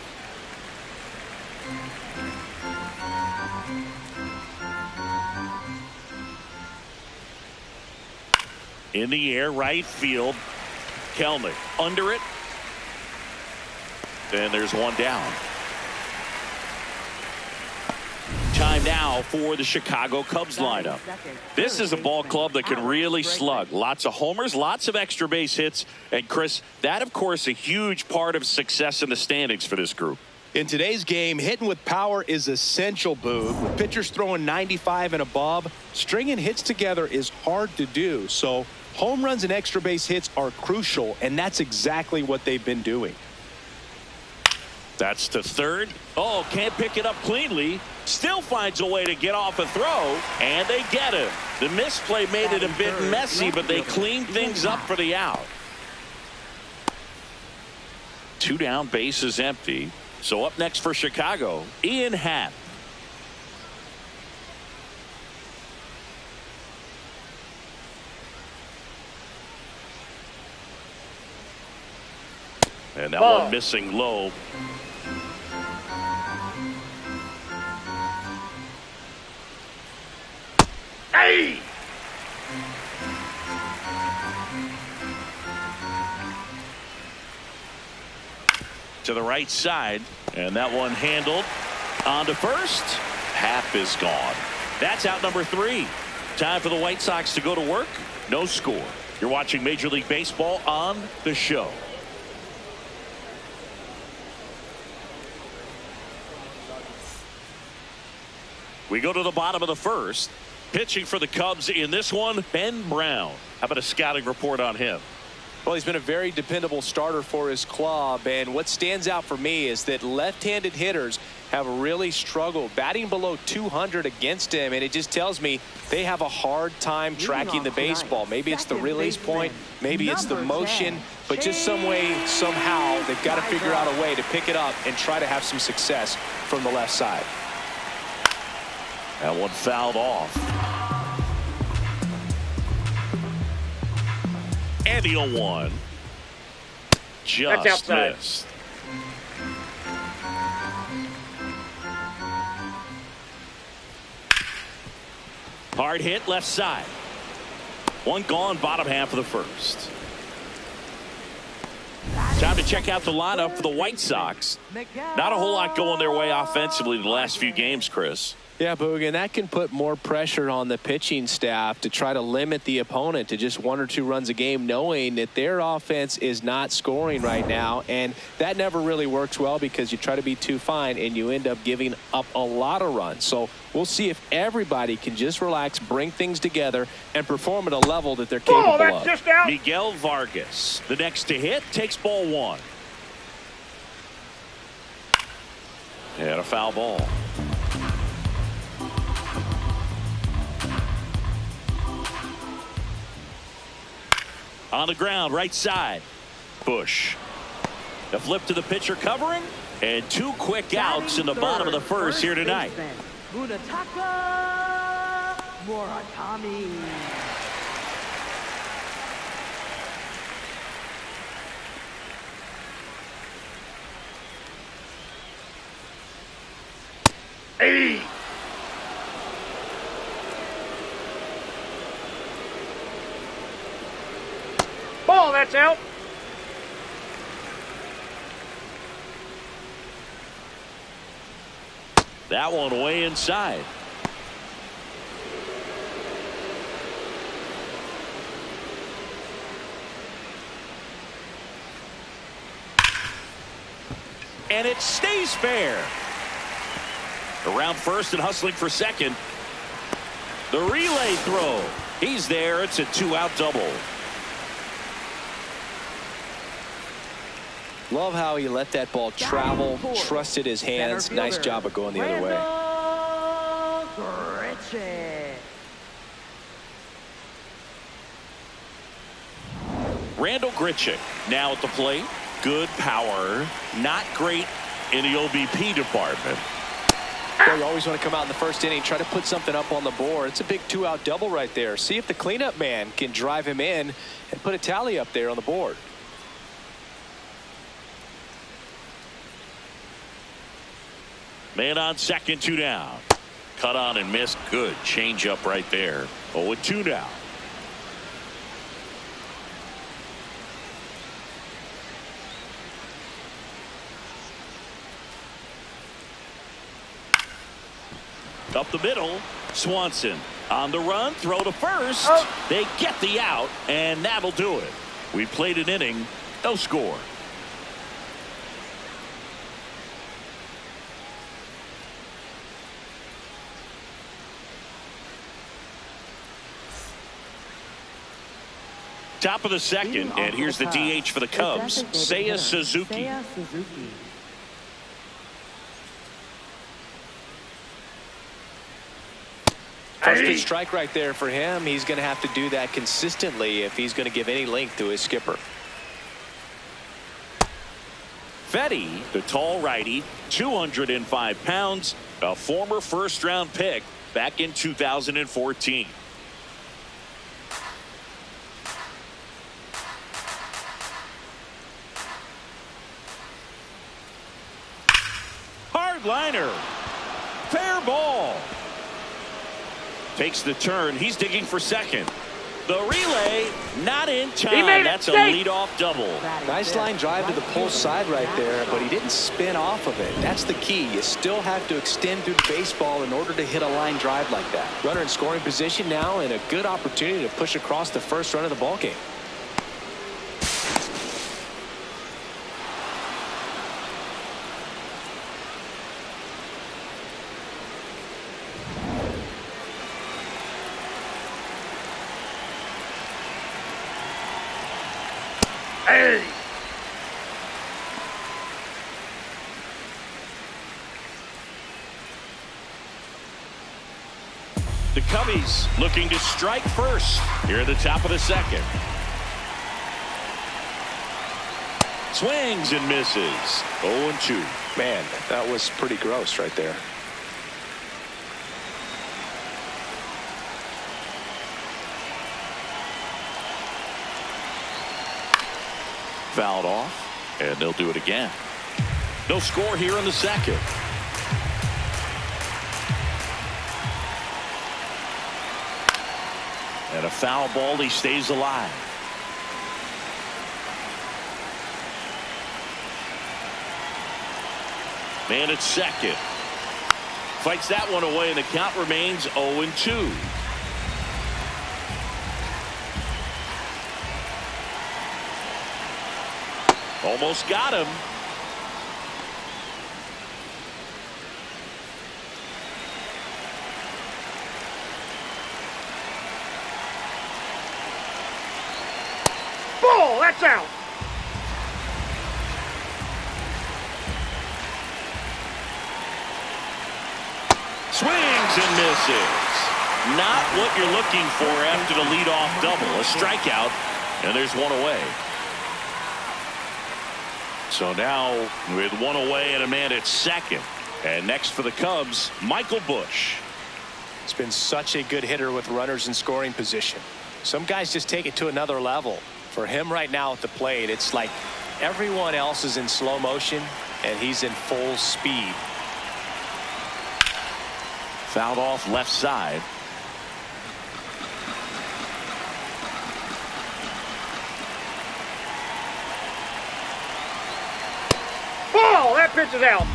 In the air, right field. Kelnick under it. And there's one down. Time now for the Chicago Cubs lineup. This is a ball club that can really slug. Lots of homers, lots of extra base hits. And Chris, that of course a huge part of success in the standings for this group. In today's game, hitting with power is essential, Boog. With pitchers throwing 95 and above, stringing hits together is hard to do. So home runs and extra base hits are crucial, and that's exactly what they've been doing. That's to third. Oh, can't pick it up cleanly. Still finds a way to get off a throw, and they get him. The misplay made it a bit messy, but they cleaned things up for the out. 2 down, base is empty. So up next for Chicago, Ian Happ. And that one missing low. Hey! To the right side, and that one handled on to first. Happ is gone. That's out number 3. Time for the White Sox to go to work. No score. You're watching Major League Baseball on The Show. We go to the bottom of the first. Pitching for the Cubs in this one, Ben Brown. How about a scouting report on him? Well, he's been a very dependable starter for his club, and what stands out for me is that left-handed hitters have really struggled batting below 200 against him, and it just tells me they have a hard time tracking the baseball. Maybe it's the release point, maybe it's the motion, but just some way, somehow, they've got to figure out a way to pick it up and try to have some success from the left side. That one fouled off. And the 0-1. Just missed. Hard hit left side. One gone, bottom half of the first. Time to check out the lineup for the White Sox. Not a whole lot going their way offensively the last few games, Chris. Yeah, Boog, and that can put more pressure on the pitching staff to try to limit the opponent to just 1 or 2 runs a game, knowing that their offense is not scoring right now. And that never really works well because you try to be too fine and you end up giving up a lot of runs. So we'll see if everybody can just relax, bring things together, and perform at a level that they're capable of. Just out. Miguel Vargas, the next to hit, takes ball 1. And a foul ball. On the ground, right side. Bush. The flip to the pitcher covering. And 2 quick outs in the bottom of the first here tonight. Munetaka Murakami. Hey! Ball, that's out. That one way inside. And it stays fair. Around first and hustling for second. The relay throw. He's there. It's a 2-out double. Love how he let that ball travel, trusted his hands. Nice job of going the other way. Randal Grichuk now at the plate. Good power. Not great in the OBP department. Well, you always want to come out in the first inning, try to put something up on the board. It's a big 2-out double right there. See if the cleanup man can drive him in and put a tally up there on the board. Man on second, 2 down. Cut on and missed. Good change up right there. 0-2 now. Up the middle, Swanson on the run, throw to first. Oh. They get the out, and that'll do it. We played an inning, no score. Top of the second, and here's the DH for the Cubs, Seiya Suzuki. First pitch strike right there for him. He's going to have to do that consistently if he's going to give any length to his skipper. Fedde, the tall righty, 205 pounds, a former first-round pick back in 2014. Hard liner. Fair ball. Takes the turn. He's digging for second. The relay not in time. That's a leadoff double. Nice line drive to the pull side right there, but he didn't spin off of it. That's the key. You still have to extend through the baseball in order to hit a line drive like that. Runner in scoring position now, and a good opportunity to push across the first run of the ball game. Hey! The Cubbies looking to strike first here at the top of the second. Swings and misses. 0-2. Man, that was pretty gross right there. Fouled off, and they'll do it again. No score here in the second. And a foul ball. He stays alive. Man at second. Fights that one away, and the count remains 0-2. Almost got him. Ball, that's out. Swings and misses. Not what you're looking for after the leadoff double. A strikeout, and there's one away. So now with one away and a man at second. And next for the Cubs, Michael Busch. It's been such a good hitter with runners in scoring position. Some guys just take it to another level. For him right now at the plate, it's like everyone else is in slow motion and he's in full speed. Fouled off left side. Ball, that pitch is out.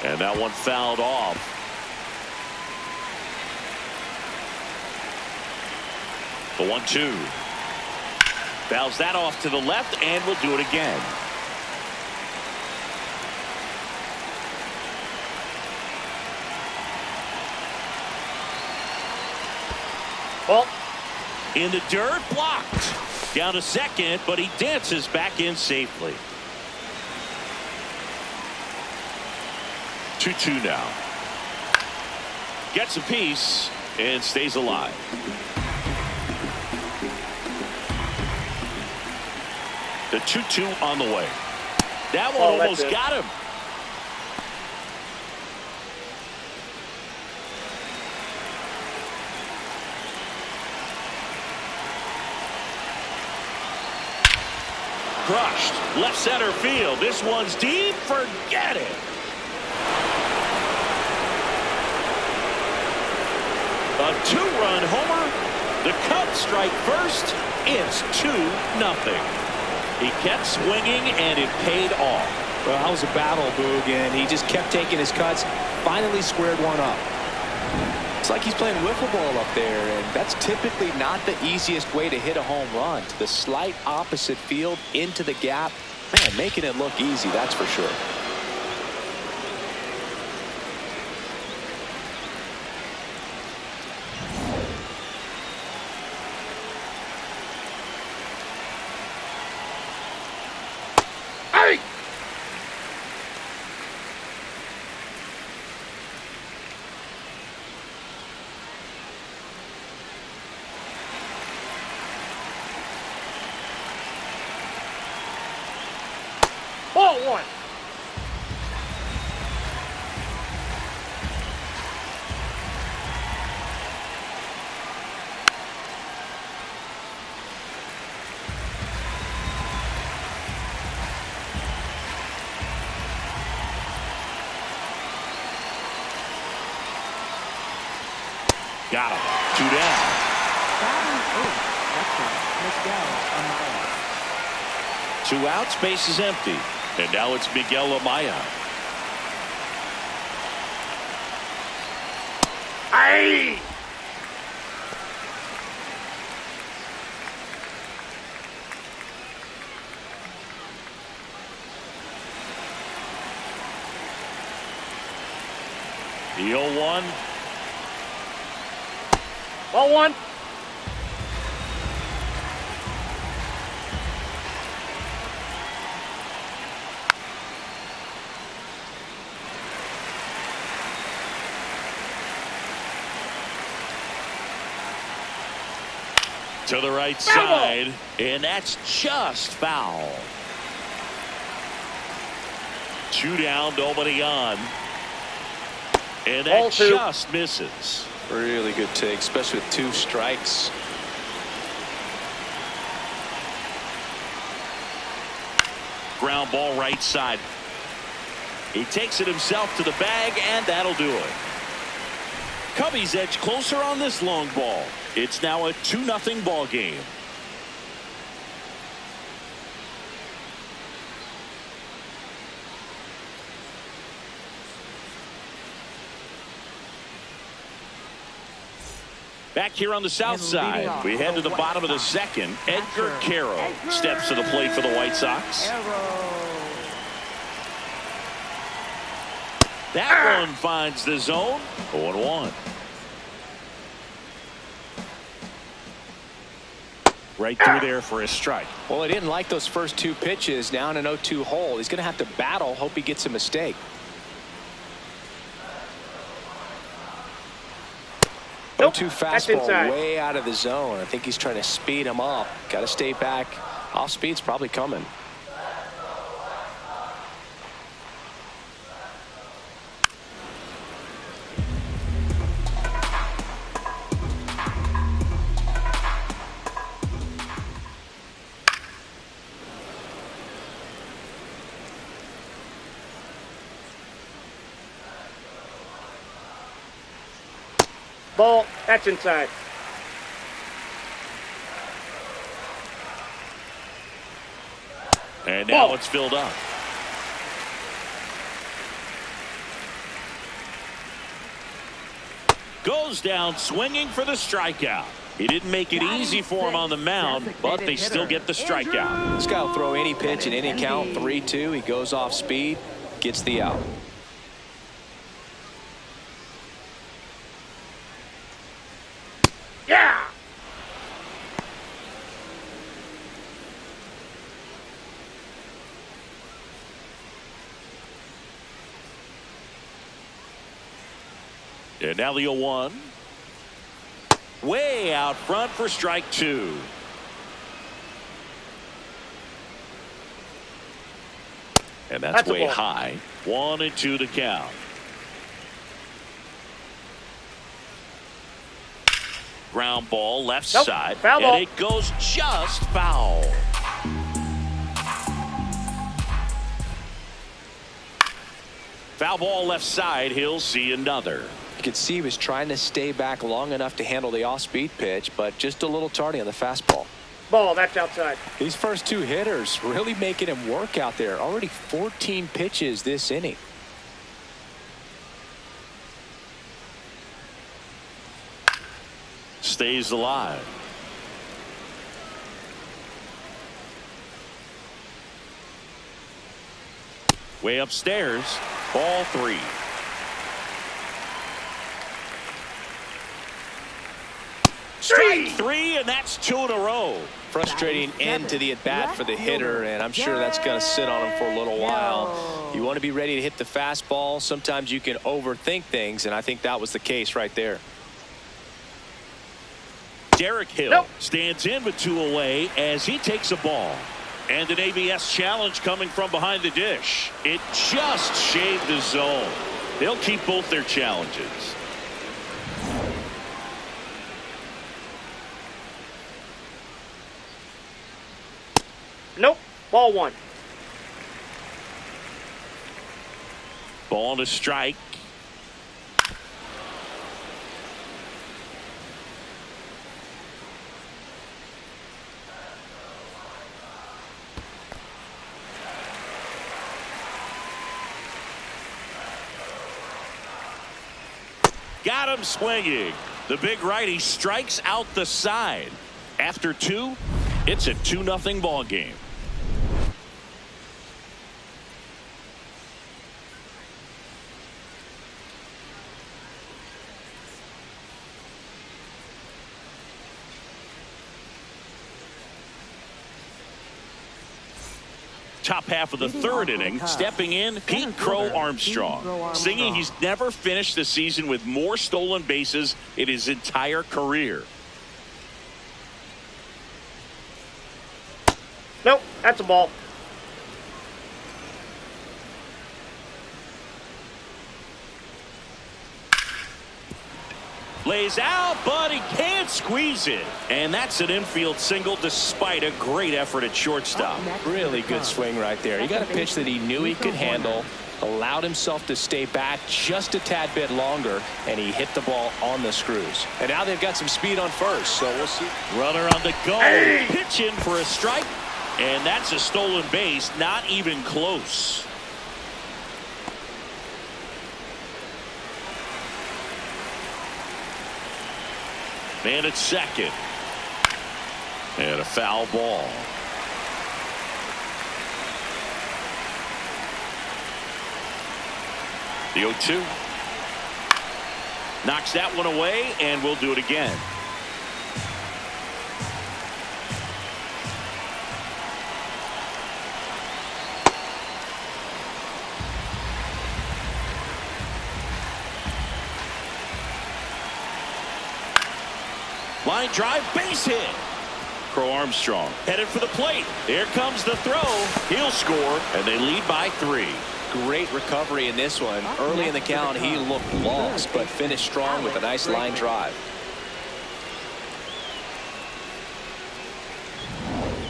And that one fouled off. The 1-2. Fouls that off to the left, and will do it again. Ball. In the dirt, blocked. Down to second, but he dances back in safely. 2-2 now. Gets a piece and stays alive. The 2-2 on the way. That one almost got him. Crushed. Left center field. This one's deep. Forget it. A 2-run homer. The Cubs strike first. It's 2-0. He kept swinging, and it paid off. Well, that was a battle, Boog, and he just kept taking his cuts. Finally squared one up. It's like he's playing wiffle ball up there, and that's typically not the easiest way to hit a home run. To the slight opposite field, into the gap. Man, making it look easy, that's for sure. Hey! Ball one. Got him. 2 down. Batting eighth, catcher Miguel Amaya. 2 outs, base is empty. And now it's Miguel Amaya. Hey! The 0-1. Ball one. To the right side, and that's just foul. 2 down, nobody on. And that Ball two. just misses. Really good take, especially with 2 strikes. Ground ball right side. He takes it himself to the bag, and that'll do it. Cubbies edge closer on this long ball. It's now a 2-0 ball game. Back here on the south side, we head to the bottom of the second. Edgar Quero steps to the plate for the White Sox. That one finds the zone. 0-1. Right through there for a strike. Well, he didn't like those first 2 pitches. Now in an 0-2 hole. He's going to have to battle. Hope he gets a mistake. Nope, 0-2 that's fastball inside. way out of the zone. I think he's trying to speed him up. Got to stay back. Off speed's probably coming. Ball. That's inside. And now Ball. it's filled up. goes down swinging for the strikeout. He didn't make it easy for him on the mound, but they still get the strikeout. This guy will throw any pitch in any count. 3-2. He goes off speed, gets the out. Yeah. And now the 0-1. Way out front for strike 2. And that's way high. 1-2 to count. Ground ball left side. Foul ball. And it goes just foul. Foul ball left side. He'll see another. You could see he was trying to stay back long enough to handle the off-speed pitch, but just a little tardy on the fastball. Ball, that's outside. These first 2 hitters really making him work out there. Already 14 pitches this inning. Stays alive. Way upstairs. Ball 3. Strike 3, and that's 2 in a row. Frustrating end to the at-bat for the hitter, and I'm sure that's going to sit on him for a little while. You want to be ready to hit the fastball. Sometimes you can overthink things, and I think that was the case right there. Derek Hill stands in with 2 away as he takes a ball. And an ABS challenge coming from behind the dish. It just shaved the zone. They'll keep both their challenges. Nope. Ball 1. Ball to strike. Got him swinging. The big righty strikes out the side. After 2, it's a 2-0 ball game. Top half of the 3rd inning, stepping in, Pete Crow Armstrong, singing he's never finished the season with more stolen bases in his entire career. Nope, that's a ball. Lays out, but he can't squeeze it. And that's an infield single despite a great effort at shortstop. Really good swing right there. He got a pitch that he knew he could handle, allowed himself to stay back just a tad bit longer, and he hit the ball on the screws. And now they've got some speed on first, so we'll see. Runner on the go. Pitch in for a strike. And that's a stolen base, not even close. Man at second. And a foul ball. The 0-2. Knocks that one away, and we'll do it again. Line drive, base hit. Crow Armstrong headed for the plate. Here comes the throw. He'll score, and they lead by 3. Great recovery in this one. Early in the count, he looked lost, but finished strong with a nice line drive.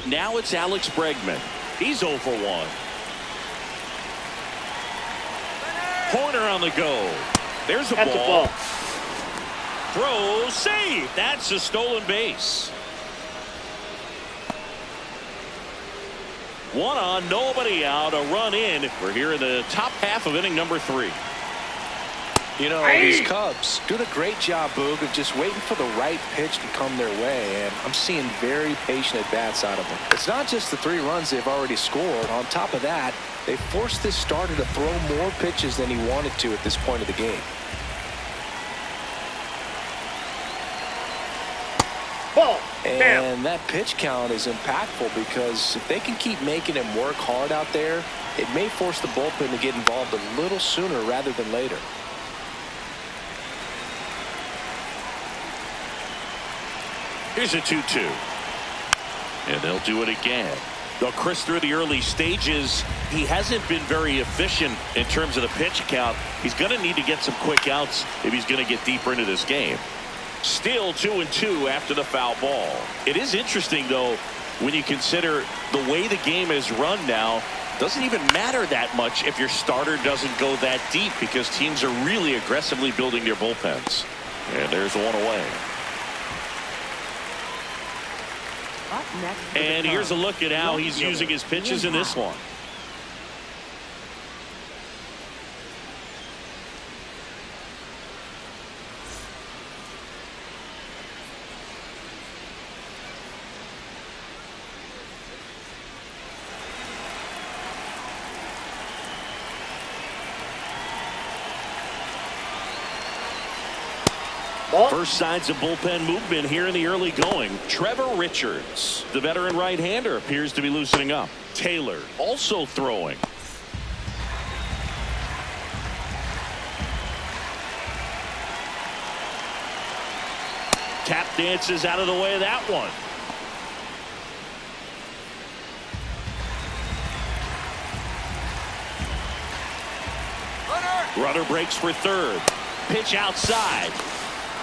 Now it's Alex Bregman. He's 0 for 1. Corner on the go. There's a ball. Throw, save. That's a stolen base. 1 on, nobody out, a run in. We're here in the top half of inning number 3. You know, these Cubs doing a great job, Boog, of just waiting for the right pitch to come their way, and I'm seeing very patient at-bats out of them. It's not just the 3 runs they've already scored. On top of that, they forced this starter to throw more pitches than he wanted to at this point of the game. Ball. And that pitch count is impactful because if they can keep making him work hard out there, it may force the bullpen to get involved a little sooner rather than later. Here's a 2-2. And they'll do it again. Though Chris, through the early stages, he hasn't been very efficient in terms of the pitch count. He's going to need to get some quick outs if he's going to get deeper into this game. Still 2-2 after the foul ball. It is interesting, though, when you consider the way the game is run now. Doesn't even matter that much if your starter doesn't go that deep because teams are really aggressively building their bullpens. And there's one away. And here's a look at how he's using his pitches in this one. First signs of bullpen movement here in the early going. Trevor Richards, the veteran right-hander, appears to be loosening up. Taylor also throwing. Tap dances out of the way of that one. Runner breaks for third. Pitch outside.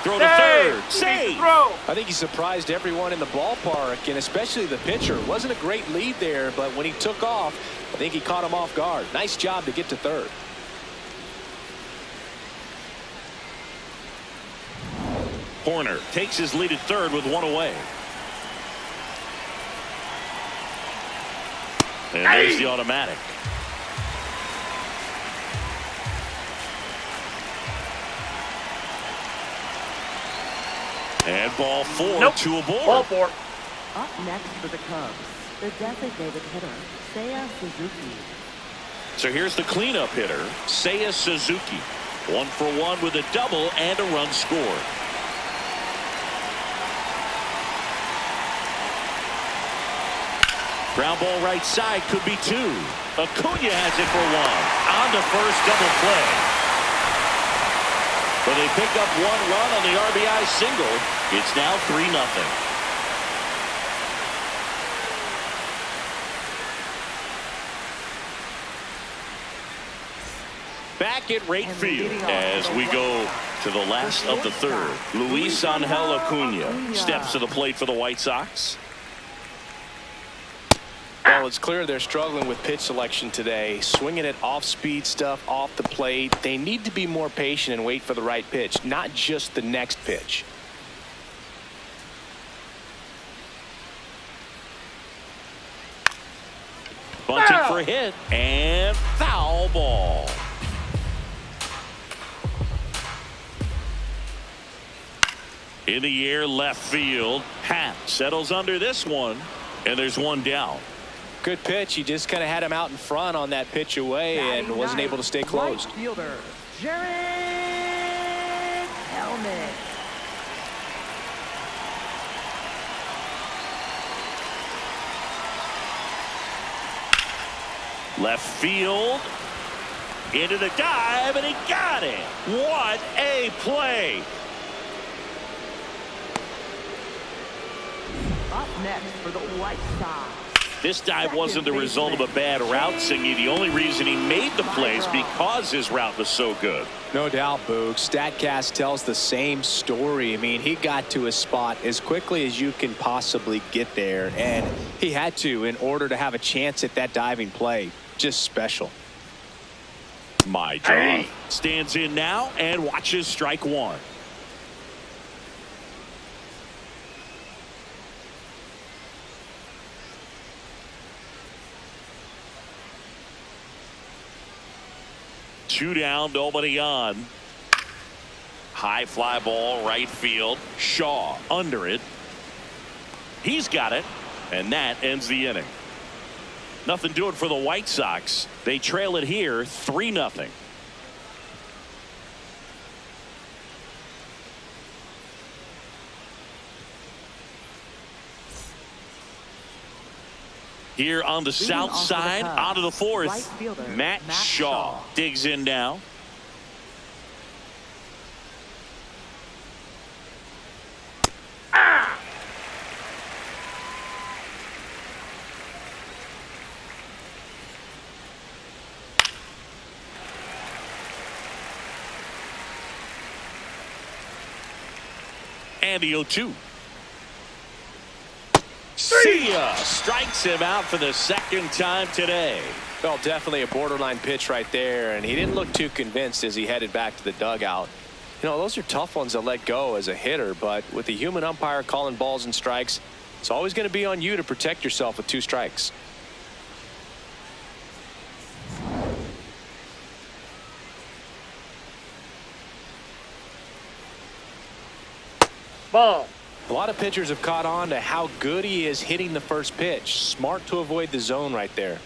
Throw to third. Save. I think he surprised everyone in the ballpark, and especially the pitcher. Wasn't a great lead there, but when he took off, I think he caught him off guard. Nice job to get to third. Horner takes his lead at third with one away. And there's the automatic. And ball 4, 2 aboard. Ball 4. Up next for the Cubs, the designated hitter, Seiya Suzuki. So here's the cleanup hitter, Seiya Suzuki. 1 for 1 with a double and a run scored. Ground ball right side, could be 2. Acuna has it for 1. On to first, double play. But they pick up 1 run on the RBI single. It's now 3-0. Back at right field as we go to the last of the third. Luis Angel Acuna steps to the plate for the White Sox. Well, it's clear they're struggling with pitch selection today. Swinging it off-speed stuff off the plate. They need to be more patient and wait for the right pitch, not just the next pitch. Bunting for a hit and foul ball. In the air, left field. Happ settles under this one, and there's one down. Good pitch. He just kind of had him out in front on that pitch away and wasn't able to stay closed. Right fielder, Jared Helmet. Left field. Into the dive, and he got it. What a play. Up next for the White Sox. This dive wasn't the result of a bad route, Singy. The only reason he made the play is because his route was so good. No doubt, Boog. StatCast tells the same story. I mean, he got to his spot as quickly as you can possibly get there, and he had to in order to have a chance at that diving play. Just special. My job. Stands in now and watches strike 1. Two down, nobody on. High fly ball right field. Shaw under it. He's got it, and that ends the inning. Nothing doing for the White Sox. They trail it here 3-0. Here on the south side, onto the fourth, right fielder, Matt Shaw digs in now. And the 0-2. See ya! Strikes him out for the second time today. Well, definitely a borderline pitch right there, and he didn't look too convinced as he headed back to the dugout. You know, those are tough ones to let go as a hitter, but with the human umpire calling balls and strikes, it's always going to be on you to protect yourself with 2 strikes. Ball. A lot of pitchers have caught on to how good he is hitting the first pitch. Smart to avoid the zone right there.